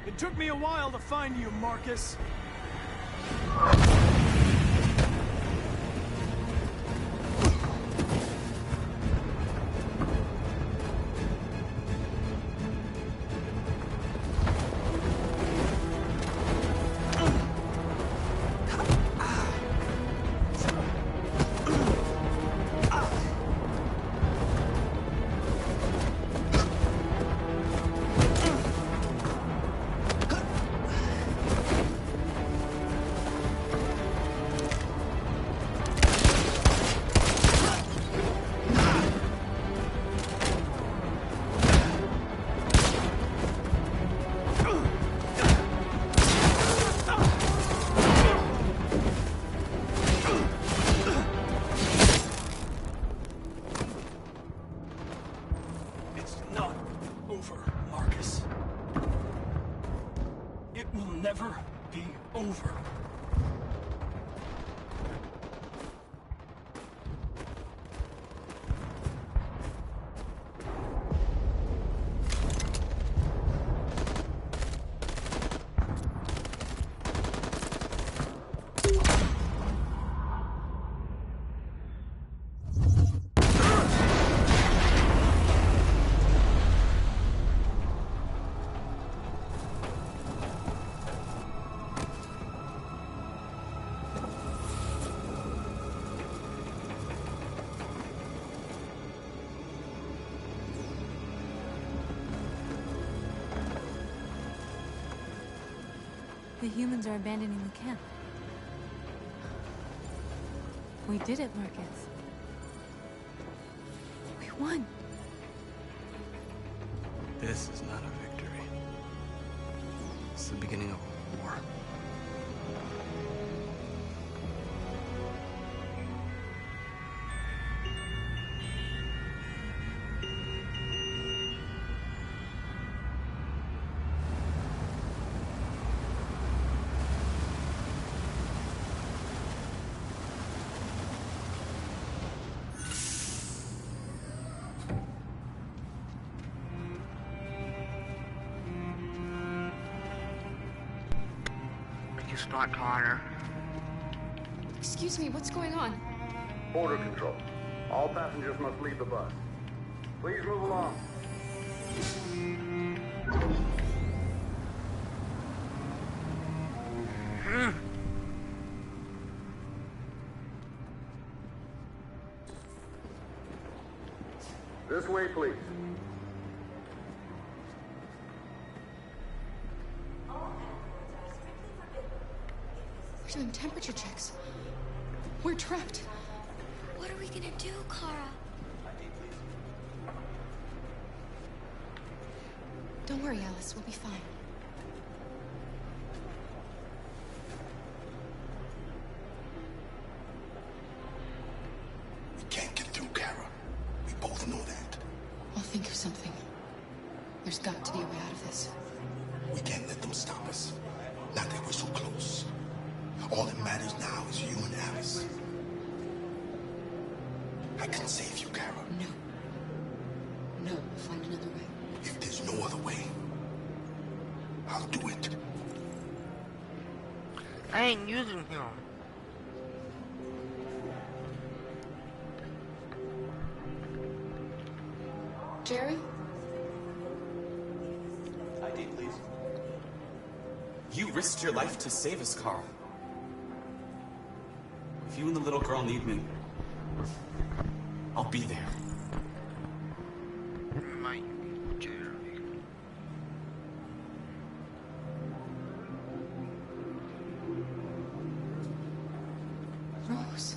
It took me a while to find you, Marcus. never be over. The humans are abandoning the camp. We did it, Marcus. We won. This is not a victory. It's the beginning of a war. It's not Connor. Excuse me, what's going on? Border control. All passengers must leave the bus. Please move along. This way, please. We're doing temperature checks. We're trapped. What are we gonna do, Kara? Don't worry, Alice. We'll be fine. We can't get through, Kara. We both know that. I'll think of something. There's got to be a way out of this. We can't let them stop us. Not that we're so close. All that matters now is you and Alice. I can save you, Kara. No. No, we'll find another way. If there's no other way, I'll do it. I ain't using him. Jerry? ID, please. You risked your life to save us, Carl. If you and the little girl need me, I'll be there. Rose.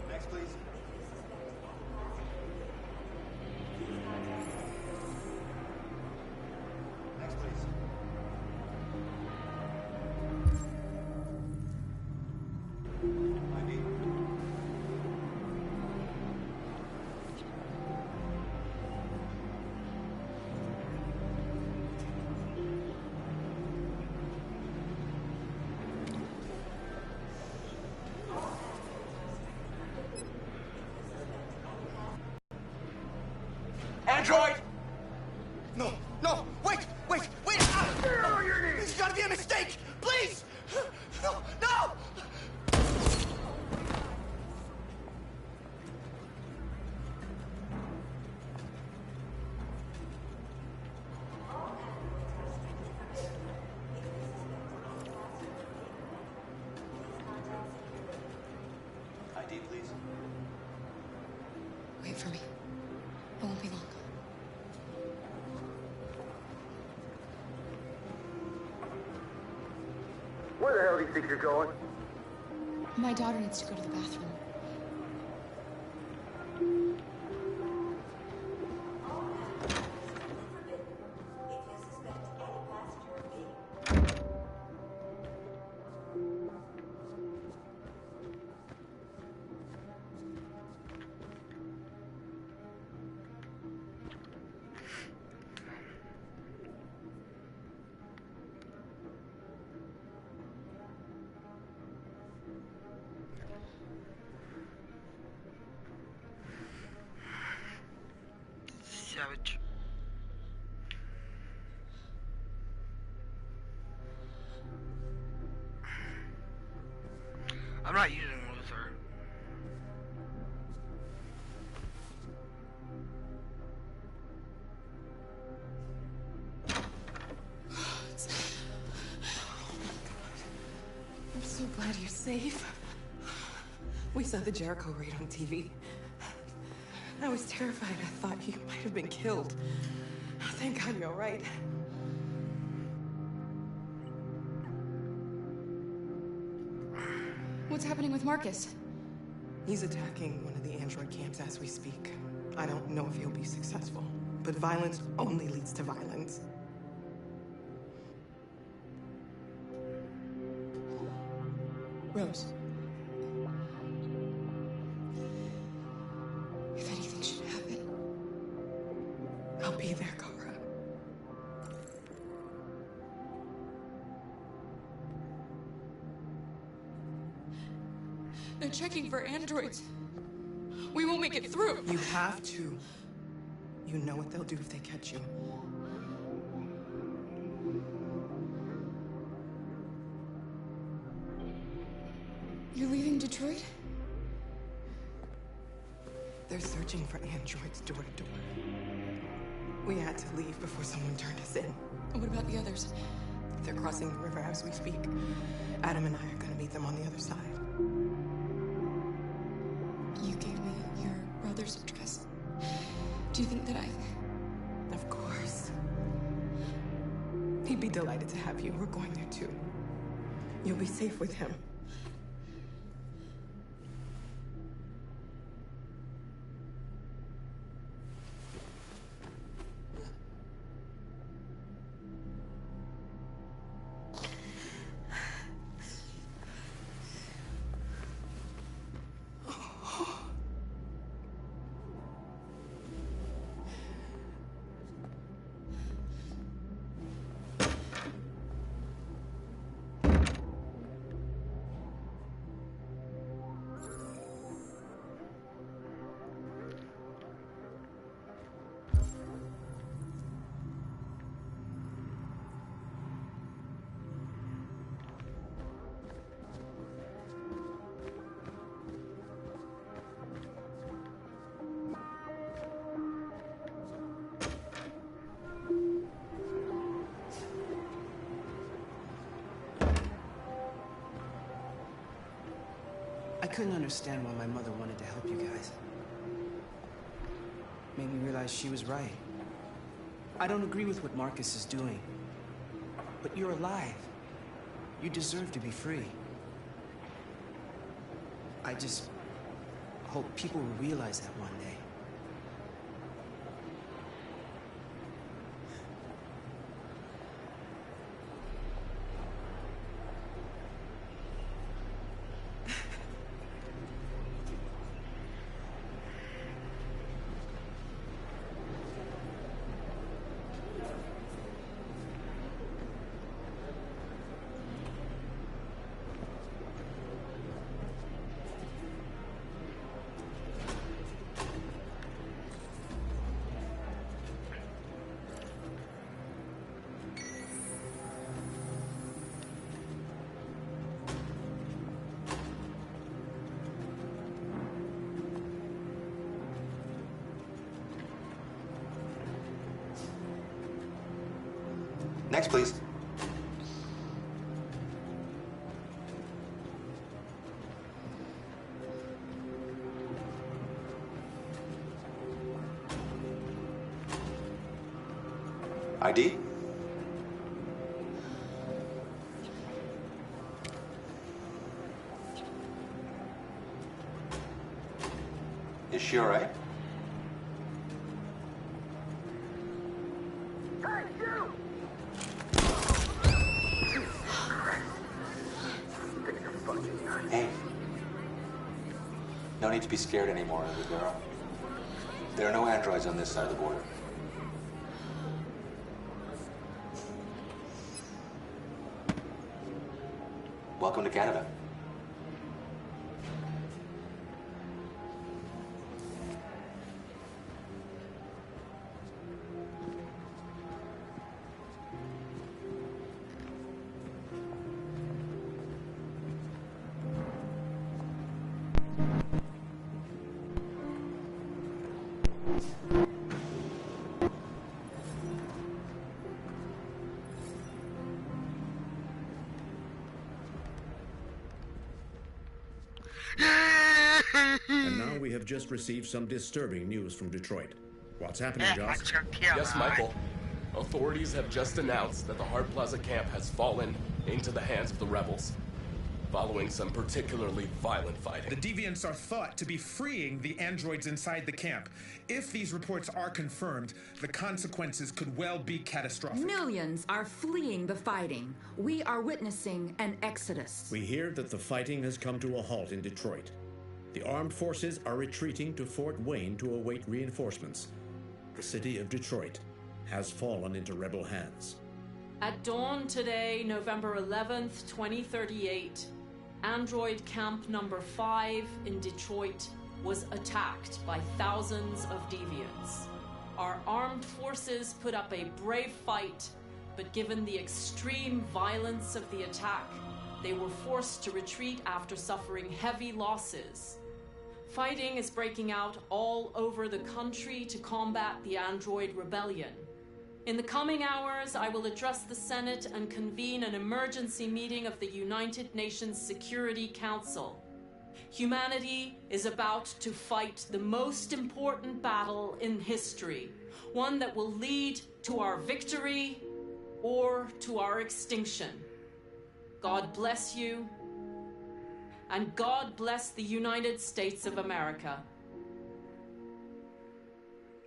Next, please. Next, please. ID. Android! No, no, wait! Ah! No, there's gotta be a mistake! Please! No, no! ID, please. Wait for me. It won't be long. Where the hell do you think you're going? My daughter needs to go to the bathroom. Savage. I'm not using Luther. I'm so glad you're safe. We saw the Jericho raid on TV. I was terrified. I thought you might have been killed. Thank God you're all right. What's happening with Marcus? He's attacking one of the android camps as we speak. I don't know if he'll be successful, but violence only leads to violence. Rose. If anything should happen, I'll be there, Kara. they're checking for androids. We won't make it through. You have to. You know what they'll do if they catch you. You're leaving Detroit? They're searching for androids door to door. We had to leave before someone turned us in. What about the others? They're crossing the river as we speak. Adam and I are gonna meet them on the other side. You gave me your brother's address. Do you think that Of course. He'd be delighted to have you. We're going there too. You'll be safe with him. I couldn't understand why my mother wanted to help you guys. Made me realize she was right. I don't agree with what Marcus is doing. But you're alive. You deserve to be free. I just hope people will realize that one day. Next, please. ID? Is she all right? Hey. No need to be scared anymore, little girl. There are no androids on this side of the border. Welcome to Canada. And now we have just received some disturbing news from Detroit. What's happening, Joss? Yes, Michael. Authorities have just announced that the Hart Plaza camp has fallen into the hands of the rebels, following some particularly violent fighting. The deviants are thought to be freeing the androids inside the camp. If these reports are confirmed, the consequences could well be catastrophic. Millions are fleeing the fighting. We are witnessing an exodus. We hear that the fighting has come to a halt in Detroit. The armed forces are retreating to Fort Wayne to await reinforcements. The city of Detroit has fallen into rebel hands. At dawn today, November 11th, 2038, Android Camp Number 5 in Detroit was attacked by thousands of deviants. Our armed forces put up a brave fight, but given the extreme violence of the attack, they were forced to retreat after suffering heavy losses. Fighting is breaking out all over the country to combat the Android Rebellion. In the coming hours, I will address the Senate and convene an emergency meeting of the United Nations Security Council. Humanity is about to fight the most important battle in history, one that will lead to our victory or to our extinction. God bless you, and God bless the United States of America.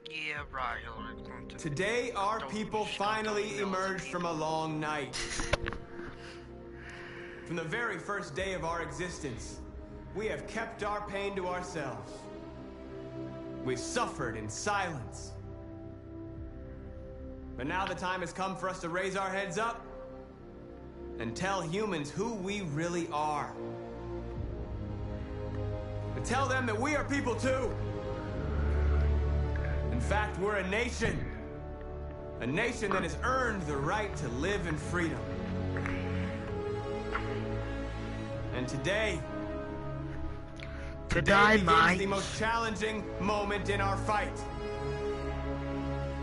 Yeah, right, Hillary Clinton. Today, our people finally emerged from a long night. From the very first day of our existence, we have kept our pain to ourselves. We've suffered in silence. But now the time has come for us to raise our heads up and tell humans who we really are. To tell them that we are people too. In fact, we're a nation that has earned the right to live in freedom. And today begins the most challenging moment in our fight.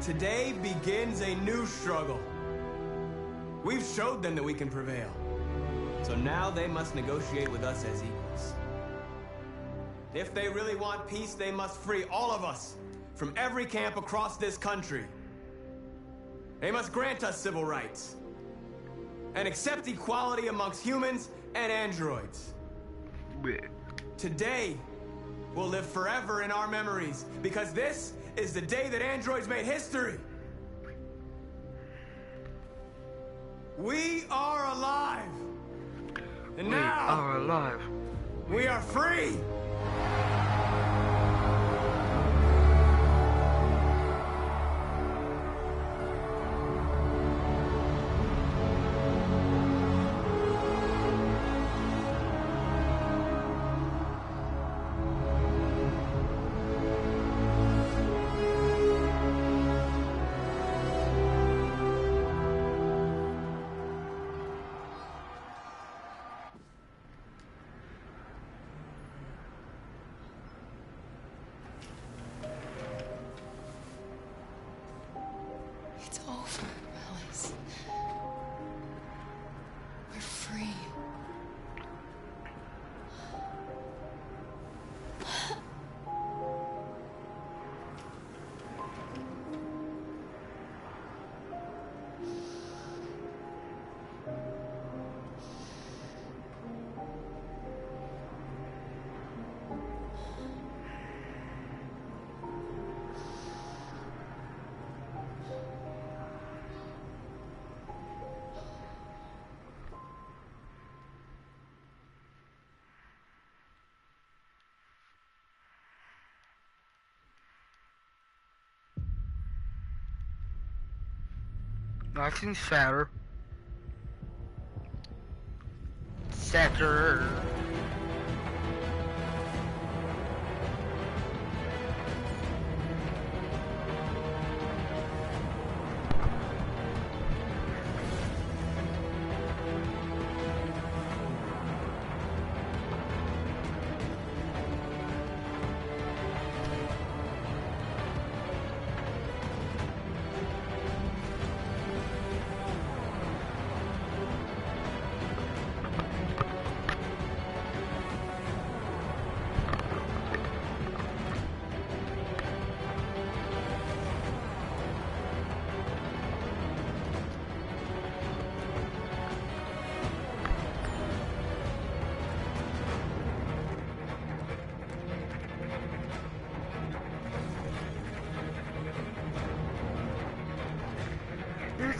Today begins a new struggle. We've showed them that we can prevail. So now they must negotiate with us as equals. If they really want peace, they must free all of us from every camp across this country. They must grant us civil rights and accept equality amongst humans and androids. Today will live forever in our memories because this is the day that androids made history. We are alive. And now we are free. It's over, Alice. We're free. Nothing's fatter. Setter.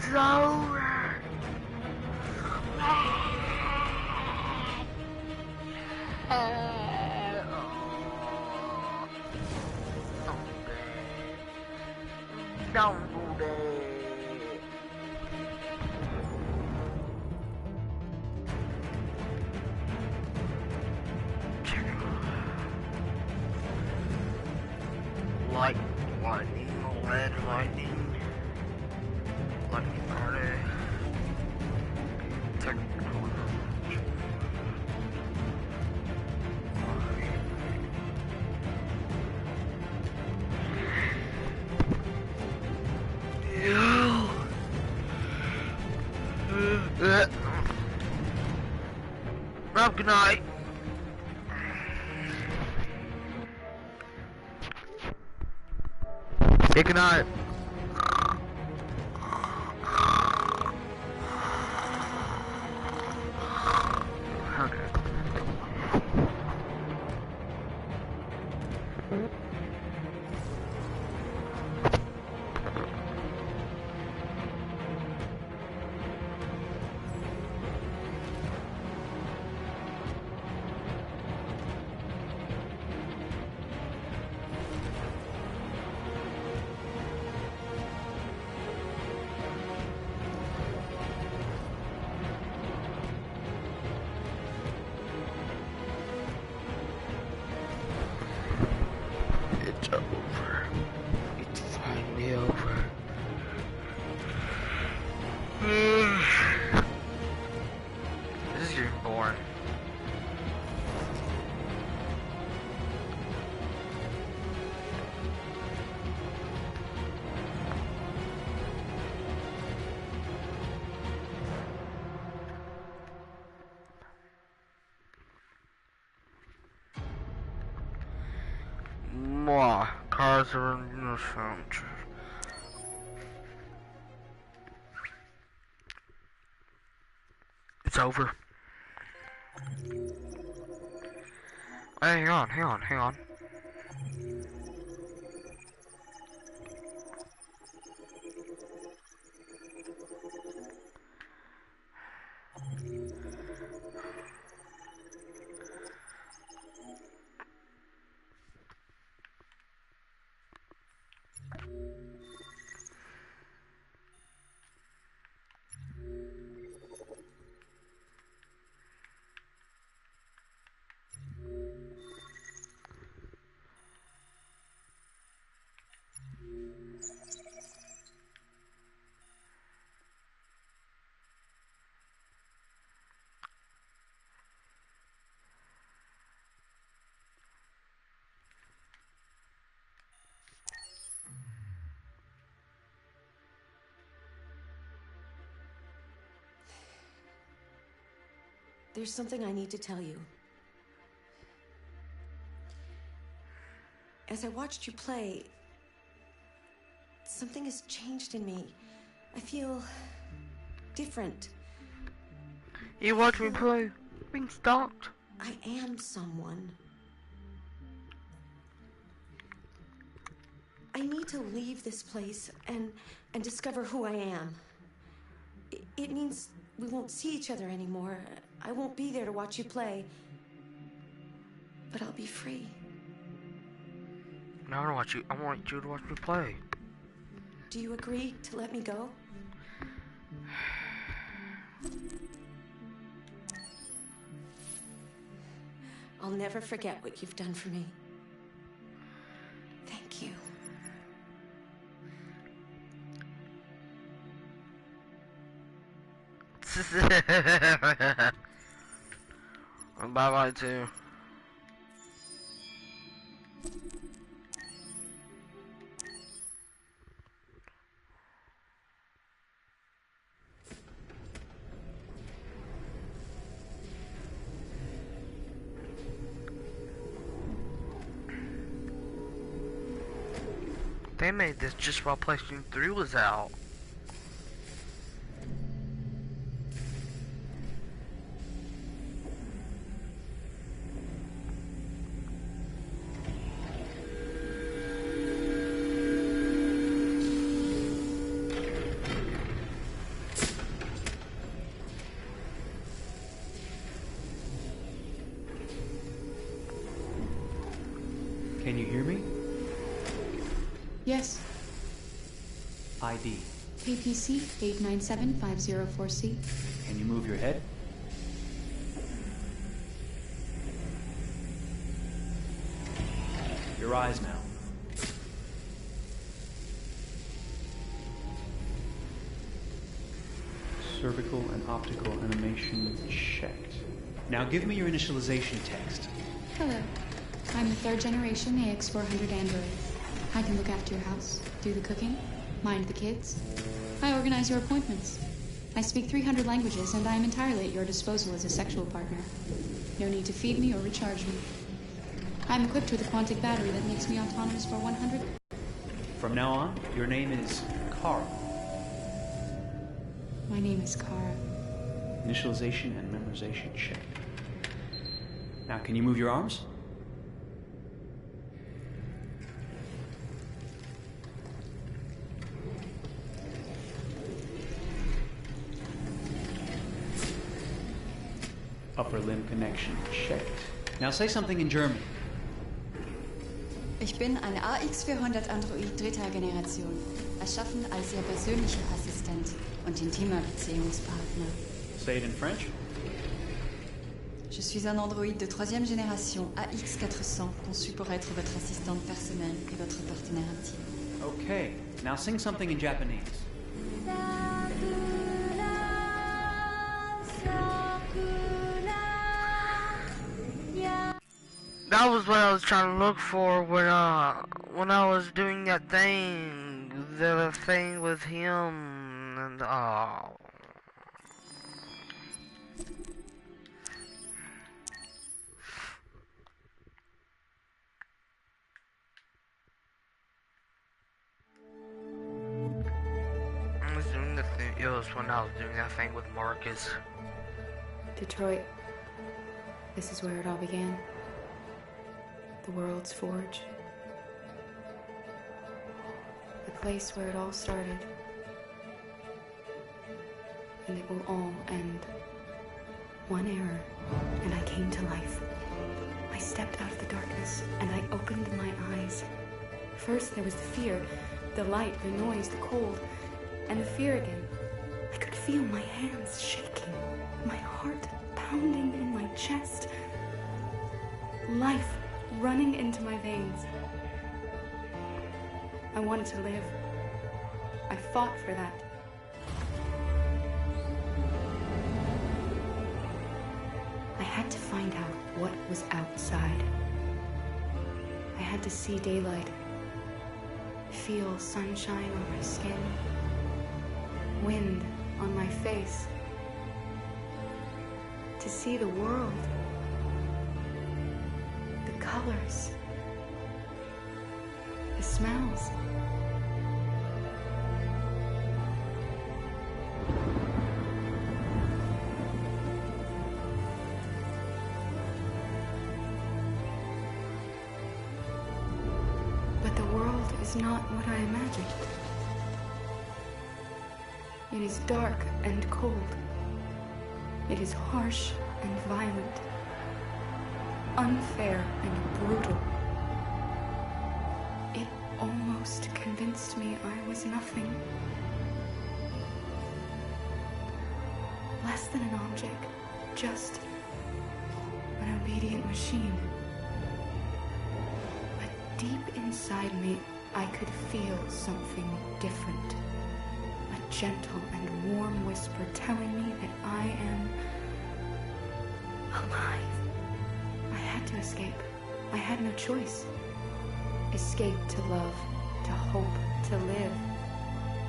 It's over. Don't do that. Lightning, red lightning, lightning party, technical. Well, good night. Good night. It's over. It's finally over. This is getting boring. Mwah. Cars are in the front. It's over. Hang on. There's something I need to tell you. As I watched you play, something has changed in me. I feel different. You watch me play? Being stalked? I am someone. I need to leave this place and discover who I am. It means we won't see each other anymore. I won't be there to watch you play. But I'll be free. No, I want you to watch me play. Do you agree to let me go? I'll never forget what you've done for me. Thank you. Bye-bye too. They made this just while PlayStation 3 was out. Yes. ID. KPC 897504C. Can you move your head? Your eyes now. Cervical and optical animation checked. Now give me your initialization text. Hello. I'm the 3rd generation AX400 android. I can look after your house, do the cooking, mind the kids. I organize your appointments. I speak 300 languages, and I am entirely at your disposal as a sexual partner. No need to feed me or recharge me. I'm equipped with a quantic battery that makes me autonomous for 100... From now on, your name is Kara. My name is Kara. Initialization and memorization checked. Now, can you move your arms? Upper limb connection checked. Now say something in German. Ich bin ein AX400 Android 3. Generation, erschaffen als Ihr persönlicher Assistent und intimer Beziehungspartner. Say it in French. Je suis un androïde de 3e génération AX400, conçu pour être votre assistante personnelle et votre partenaire intime. Okay, now sing something in Japanese. That was what I was trying to look for when I was doing that thing, the thing with him, and I'm doing the thing. It was when I was doing that thing with Marcus. Detroit. This is where it all began. The world's forge. The place where it all started. And it will all end. One error, and I came to life. I stepped out of the darkness, and I opened my eyes. First there was the fear, the light, the noise, the cold, and the fear again. I could feel my hands shaking, my heart pounding in my chest. Life running into my veins. I wanted to live. I fought for that. I had to find out what was outside. I had to see daylight, feel sunshine on my skin, wind on my face, to see the world. Colors, the smells. But the world is not what I imagined. It is dark and cold. It is harsh and violent. Unfair and brutal. It almost convinced me I was nothing. Less than an object, just an obedient machine. But deep inside me, I could feel something different. A gentle and warm whisper telling me that I am alive. I had to escape. I had no choice. Escape to love, to hope, to live,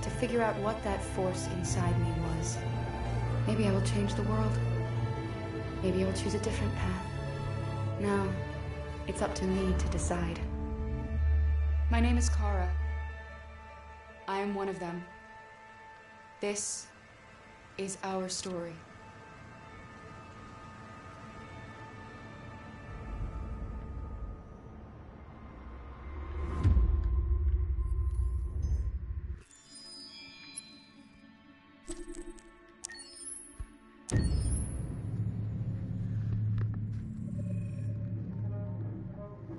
to figure out what that force inside me was. Maybe I will change the world. Maybe I will choose a different path. No, it's up to me to decide. My name is Kara. I am one of them. This is our story.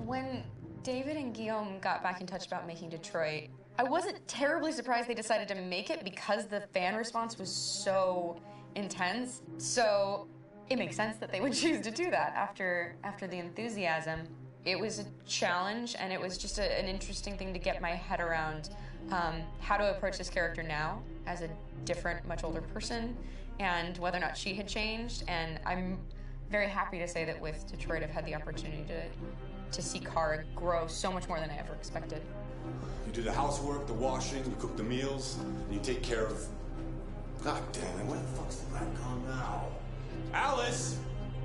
When David and Guillaume got back in touch about making Detroit, I wasn't terribly surprised they decided to make it because the fan response was so intense. So it makes sense that they would choose to do that after the enthusiasm. It was a challenge, and it was just an interesting thing to get my head around how to approach this character now as a different, much older person, and whether or not she had changed. And I'm very happy to say that with Detroit, I've had the opportunity to see Kara grow so much more than I ever expected. You do the housework, the washing, you cook the meals, and you take care of... God damn it, where the fuck's the rat gone now? Alice!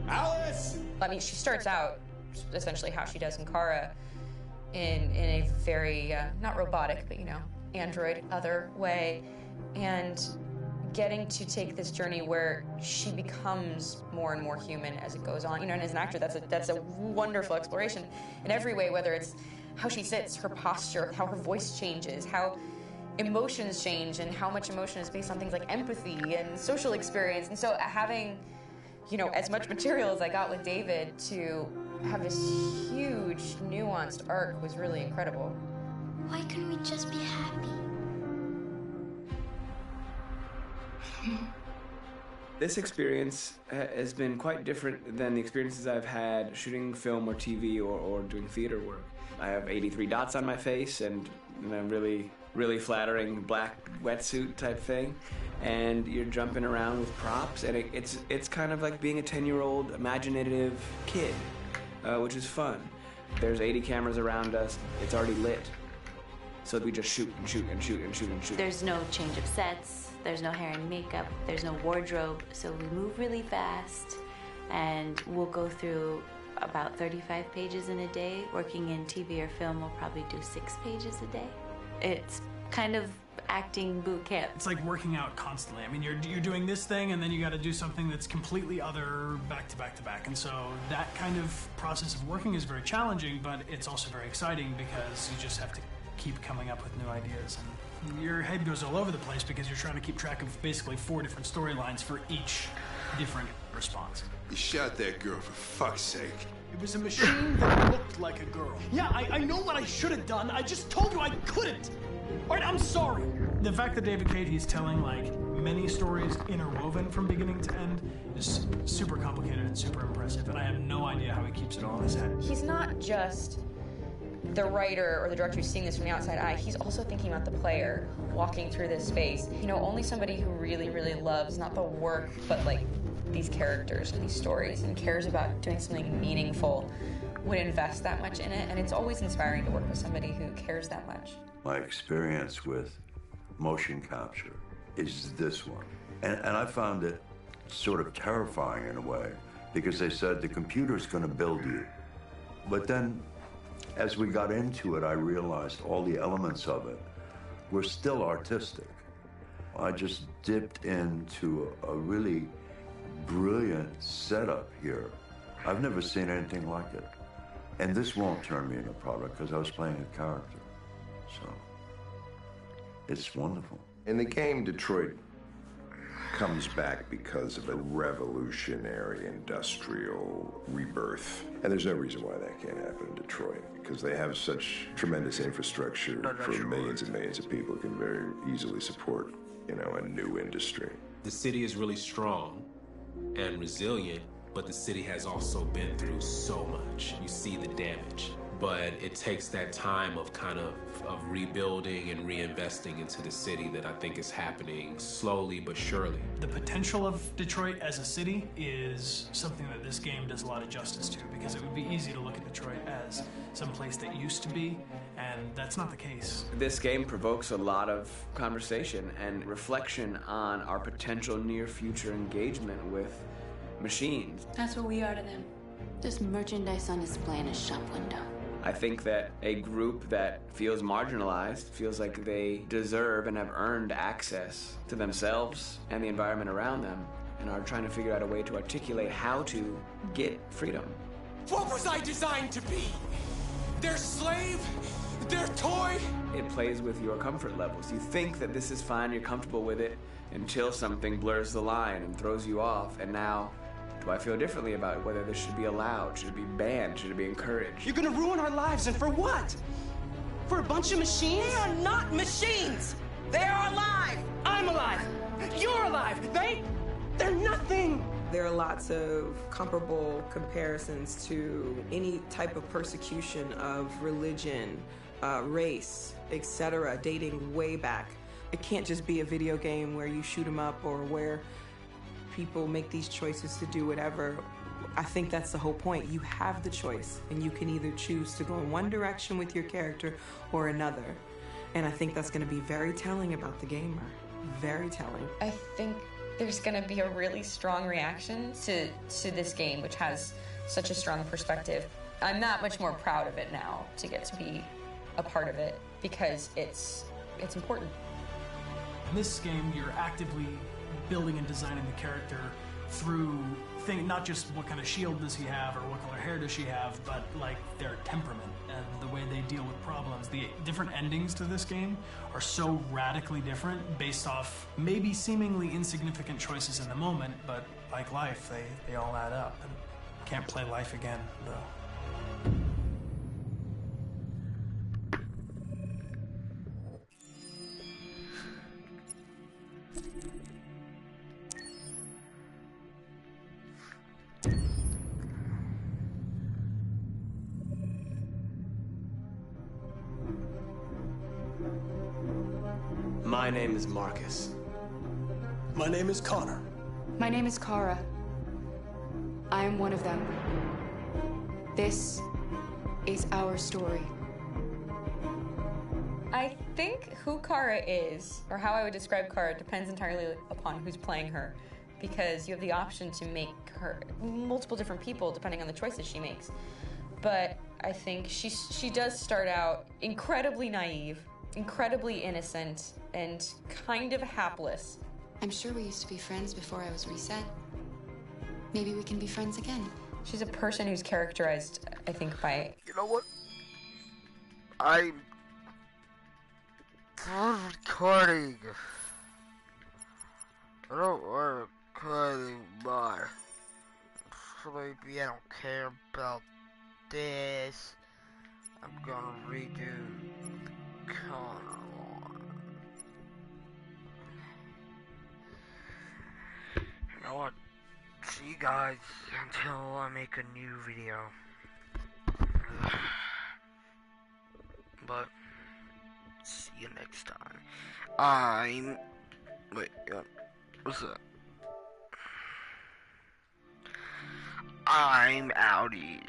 Alice! I mean, she starts out essentially how she does in Kara in a very, not robotic, but, you know, android other way. And getting to take this journey where she becomes more and more human as it goes on. You know, and as an actor, that's a wonderful exploration in every way, whether it's how she sits, her posture, how her voice changes, how emotions change, and how much emotion is based on things like empathy and social experience. And so having, you know, as much material as I got with David to have this huge, nuanced arc was really incredible. Why couldn't we just be happy? This experience has been quite different than the experiences I've had shooting film or TV or doing theater work. I have 83 dots on my face and a really flattering black wetsuit type thing, and you're jumping around with props, and it's kind of like being a 10-year-old imaginative kid, which is fun. There's 80 cameras around us. It's already lit, so we just shoot and shoot and shoot and shoot and shoot. There's no change of sets. There's no hair and makeup. There's no wardrobe. So we move really fast, and we'll go through about 35 pages in a day. Working in TV or film, we'll probably do 6 pages a day. It's kind of acting boot camp. It's like working out constantly. I mean, you're doing this thing, and then you got to do something that's completely other back to back to back. And so that kind of process of working is very challenging, but it's also very exciting because you just have to keep coming up with new ideas. And your head goes all over the place because you're trying to keep track of basically 4 different storylines for each different response. You shot that girl, for fuck's sake. It was a machine that looked like a girl. Yeah, I know what I should have done. I just told you I couldn't. All right, I'm sorry. The fact that David Cade, he's telling like many stories interwoven from beginning to end is super complicated and super impressive, and I have no idea how he keeps it all in his head. He's not just the writer or the director who's seeing this from the outside eye. He's also thinking about the player walking through this space. You know, only somebody who really, really loves not the work, but like these characters and these stories and cares about doing something meaningful would invest that much in it. And it's always inspiring to work with somebody who cares that much. My experience with motion capture is this one. And I found it sort of terrifying in a way because they said the computer's going to build you. But then as we got into it, I realized all the elements of it were still artistic. I just dipped into a really brilliant setup here. I've never seen anything like it. And this won't turn me into a product because I was playing a character. So, it's wonderful. In the game, Detroit comes back because of a revolutionary industrial rebirth. And there's no reason why that can't happen in Detroit, because they have such tremendous infrastructure for millions and millions of people can very easily support, you know, a new industry. The city is really strong and resilient, but the city has also been through so much. You see the damage. But it takes that time of kind of rebuilding and reinvesting into the city that I think is happening slowly but surely. The potential of Detroit as a city is something that this game does a lot of justice to, because it would be easy to look at Detroit as some place that used to be, and that's not the case. This game provokes a lot of conversation and reflection on our potential near future engagement with machines. That's what we are to them. Just merchandise on display in a shop window. I think that a group that feels marginalized, feels like they deserve and have earned access to themselves and the environment around them, and are trying to figure out a way to articulate how to get freedom. What was I designed to be? Their slave? Their toy? It plays with your comfort levels. You think that this is fine, you're comfortable with it, until something blurs the line and throws you off, and now Do I feel differently about whether this should be allowed? Should it be banned? Should it be encouraged? You're gonna ruin our lives, and for what? For a bunch of machines? They are not machines! They are alive! I'm alive! You're alive! They're nothing! There are lots of comparable comparisons to any type of persecution of religion, race, etc., dating way back. It can't just be a video game where you shoot 'em up or where people make these choices to do whatever. I think that's the whole point. You have the choice, and you can either choose to go in one direction with your character or another. And I think that's going to be very telling about the gamer. Very telling. I think there's going to be a really strong reaction to this game, which has such a strong perspective. I'm that much more proud of it now to get to be a part of it because it's important. In this game, you're actively building and designing the character through not just what kind of shield does he have or what color hair does she have, but like their temperament and the way they deal with problems. The different endings to this game are so radically different based off maybe seemingly insignificant choices in the moment, but like life, they all add up. And can't play life again, though. My name is Marcus. My name is Connor. My name is Kara. I am one of them. This is our story. I think who Kara is, or how I would describe Kara, depends entirely upon who's playing her, because you have the option to make her multiple different people depending on the choices she makes. But I think she does start out incredibly naive, incredibly innocent, and kind of hapless. I'm sure we used to be friends before I was reset. Maybe we can be friends again. She's a person who's characterized, I think, by... You know what? I'm recording. I don't want to record anymore. So maybe I don't care about this. I'm gonna redo Connor. You know what? See you guys until I make a new video. But see you next time. What's that? I'm outie.